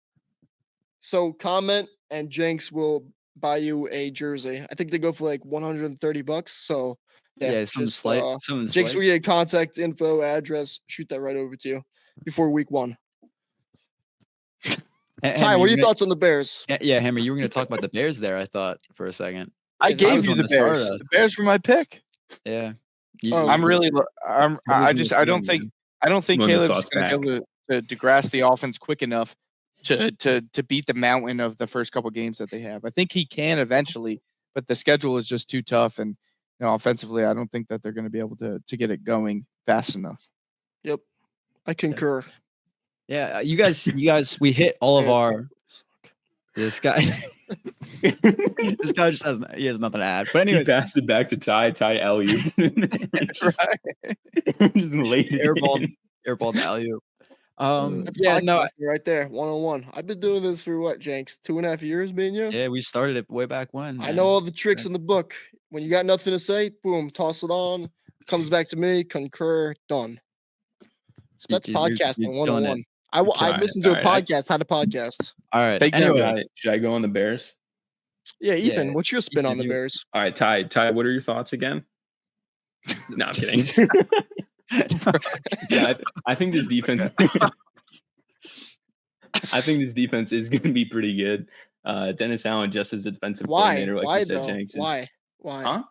So comment and Jenks will buy you a jersey. I think they go for like $130. So Yeah, something just, slight. Something Jenks slight. will get contact info, address, shoot that right over to you before week 1. Ty, what are your thoughts on the Bears? Yeah, Hammer, you were going to talk about the Bears there, I thought, for a second. I Yeah, gave was you on the the start Bears. of The Bears were my pick. Yeah. Oh, I'm really. I Losing just. this I don't game, think. man. I don't think Run the Caleb's thoughts going to be able to grasp the offense quick enough to beat the mountain of the first couple games that they have. I think he can eventually, but the schedule is just too tough, and offensively, I don't think that they're going to be able to get it going fast enough. Yep. I concur. Yeah, you guys, we hit all of our. This guy, this guy just has nothing to add. But He anyways, passed it back to Ty alley just Right. laid it airball to alley-oop. That's Yeah, no, podcasting right there, 101. I've been doing this for what, Jenks? 2.5 years, me and you? yeah, we started it way back when. I man. know all the tricks in the book. When you got nothing to say, boom, toss it on. Comes back to me, concur, done. That's You're podcasting killing it. 101. I listened to a podcast, had a podcast. All right. Take note, Anyway, Should I go on the Bears? Yeah, Ethan, Yeah, what's your spin on the you- Bears? All right, Ty, what are your thoughts again? No, I'm kidding. Yeah, I think this defense. I think this defense is going to be pretty good. Dennis Allen, just as a defensive coordinator, like Why you said, though? Jenks. Why? Huh?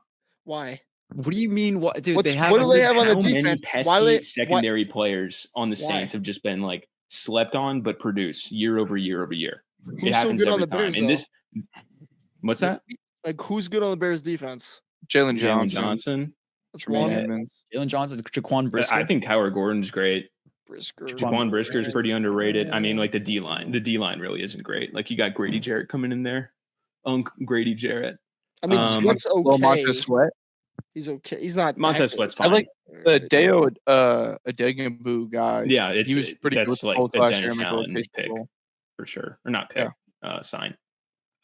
Why? what do you mean? What, dude? What They have do they have on the How many defense? pesky Why they- secondary players on the Why? Saints have just been like slept on, but produce year over year over year. Who's It so happens good on every the time. Bears, And this, what's that? Like, who's good on the Bears defense? Jalen Jalen Johnson. Johnson. That's Tremaine one. Edmonds. Jalen Johnson, Jaquan Brisker. I think Kyler Gordon's great. Brisker. Jaquan Brisker's pretty underrated. I mean, like the D line really isn't great. Like you got Grady Jarrett coming in there. Grady Jarrett. I mean, Sweat's Well, okay. Montez Sweat. He's okay. He's not. Montez that Sweat's good. fine. I like the Deo Adegnabo guy. Yeah, he was pretty good with that's the like Colts a last year Dennis in the Allen rotation pick role. for sure, or not pick, sign.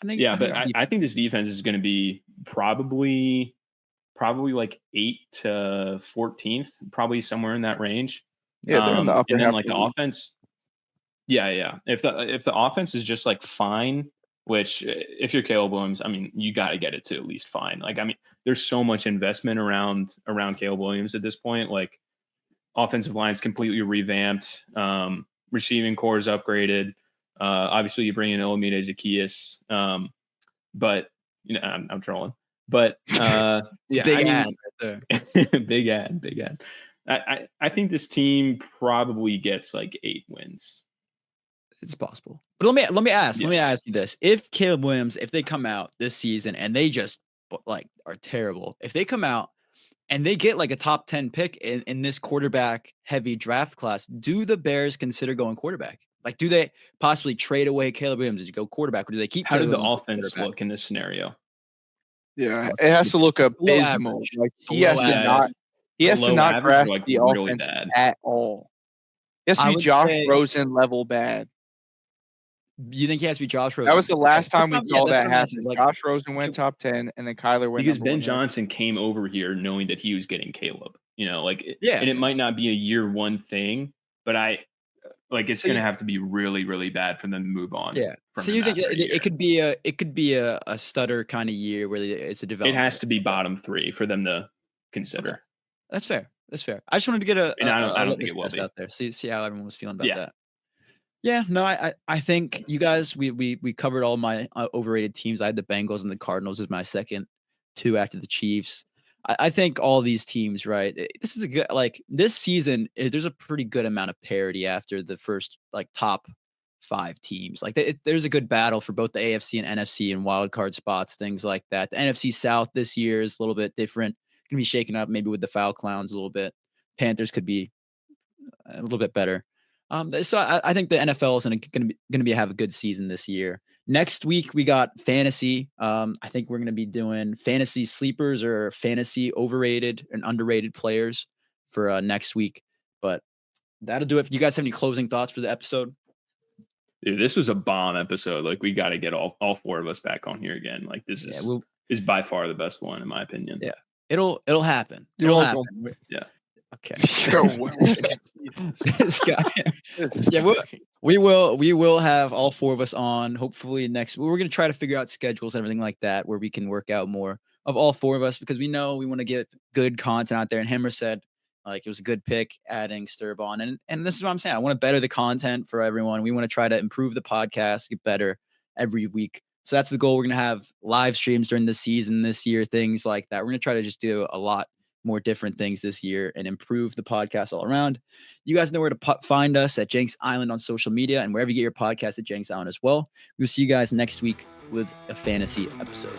I think. Yeah, I but think I think this defense is going to be probably like 8 to 14th, probably somewhere in that range. Yeah, they're in the upper and then half like of the the league. offense. Yeah. If the offense is just like fine, which if you're Caleb Williams, I mean, you got to get it to at least fine. Like, I mean, there's so much investment around Caleb Williams at this point. Like, offensive line's completely revamped. Receiving core is upgraded. Obviously, you bring in Olamide Zaccheaus. But I'm trolling. But yeah, big ad right there. big ad. I think this team probably gets like 8 wins. It's possible. But let me ask you this. If Caleb Williams, if they come out this season and they just like are terrible, if they come out and they get like a top 10 pick in this quarterback heavy draft class, do the Bears consider going quarterback? Like, do they possibly trade away Caleb Williams to go quarterback, or do they keep? How did Caleb the Williams offense quarterback? look in this scenario? Yeah, it has to look abysmal. average. Like he Below has to average. not. He has to Below not average, grasp like, the really offense bad. at all. He has to I be would Josh say- Rosen level bad. You think he has to be Josh Rosen? That was the last time we That's saw what that I'm happen. asking, is, like, Josh Rosen went top 10, and then Kyler went Because number Ben one. Johnson came over here knowing that he was getting Caleb. Yeah. And it might not be a year one thing, but it's So going to you- have to be really, really bad for them to move on. Yeah. from So him you think after a year. it could be a stutter kind of year where it's a It development? has to be bottom 3 for them to consider. Okay. That's fair. That's fair. I just wanted to get a I don't think litmus it will test be. out there. See how everyone was feeling about Yeah. that. Yeah, no, I think you guys we covered all my overrated teams. I had the Bengals and the Cardinals as my second two after the Chiefs. I think all these teams, right? This is a good this season. There's a pretty good amount of parity after the first top 5 teams. There's a good battle for both the AFC and NFC and wild card spots, things like that. The NFC South this year is a little bit different. Gonna be shaken up maybe with the Foul Clowns a little bit. Panthers could be a little bit better. So I think the NFL is going to be have a good season this year. Next week we got fantasy. I think we're going to be doing fantasy sleepers or fantasy overrated and underrated players for next week. But that'll do it. If you guys have any closing thoughts for the episode? Dude, this was a bomb episode. We got to get all 4 of us back on here again. This is by far the best one in my opinion. Yeah, it'll happen. You'll happen. Yeah. Okay. This guy. Yeah, we will have all 4 of us on hopefully next. We're going to try to figure out schedules and everything like that where we can work out more of all 4 of us because we know we want to get good content out there. And Hammer said it was a good pick adding Sterb on. And this is what I'm saying. I want to better the content for everyone. We want to try to improve the podcast, get better every week. So that's the goal. We're going to have live streams during the season this year, things like that. We're going to try to just do a lot more different things this year and improve the podcast all around. You guys know where to find us at Jenks Island on social media and wherever you get your podcast at Jenks Island as well. We'll see you guys next week with a fantasy episode.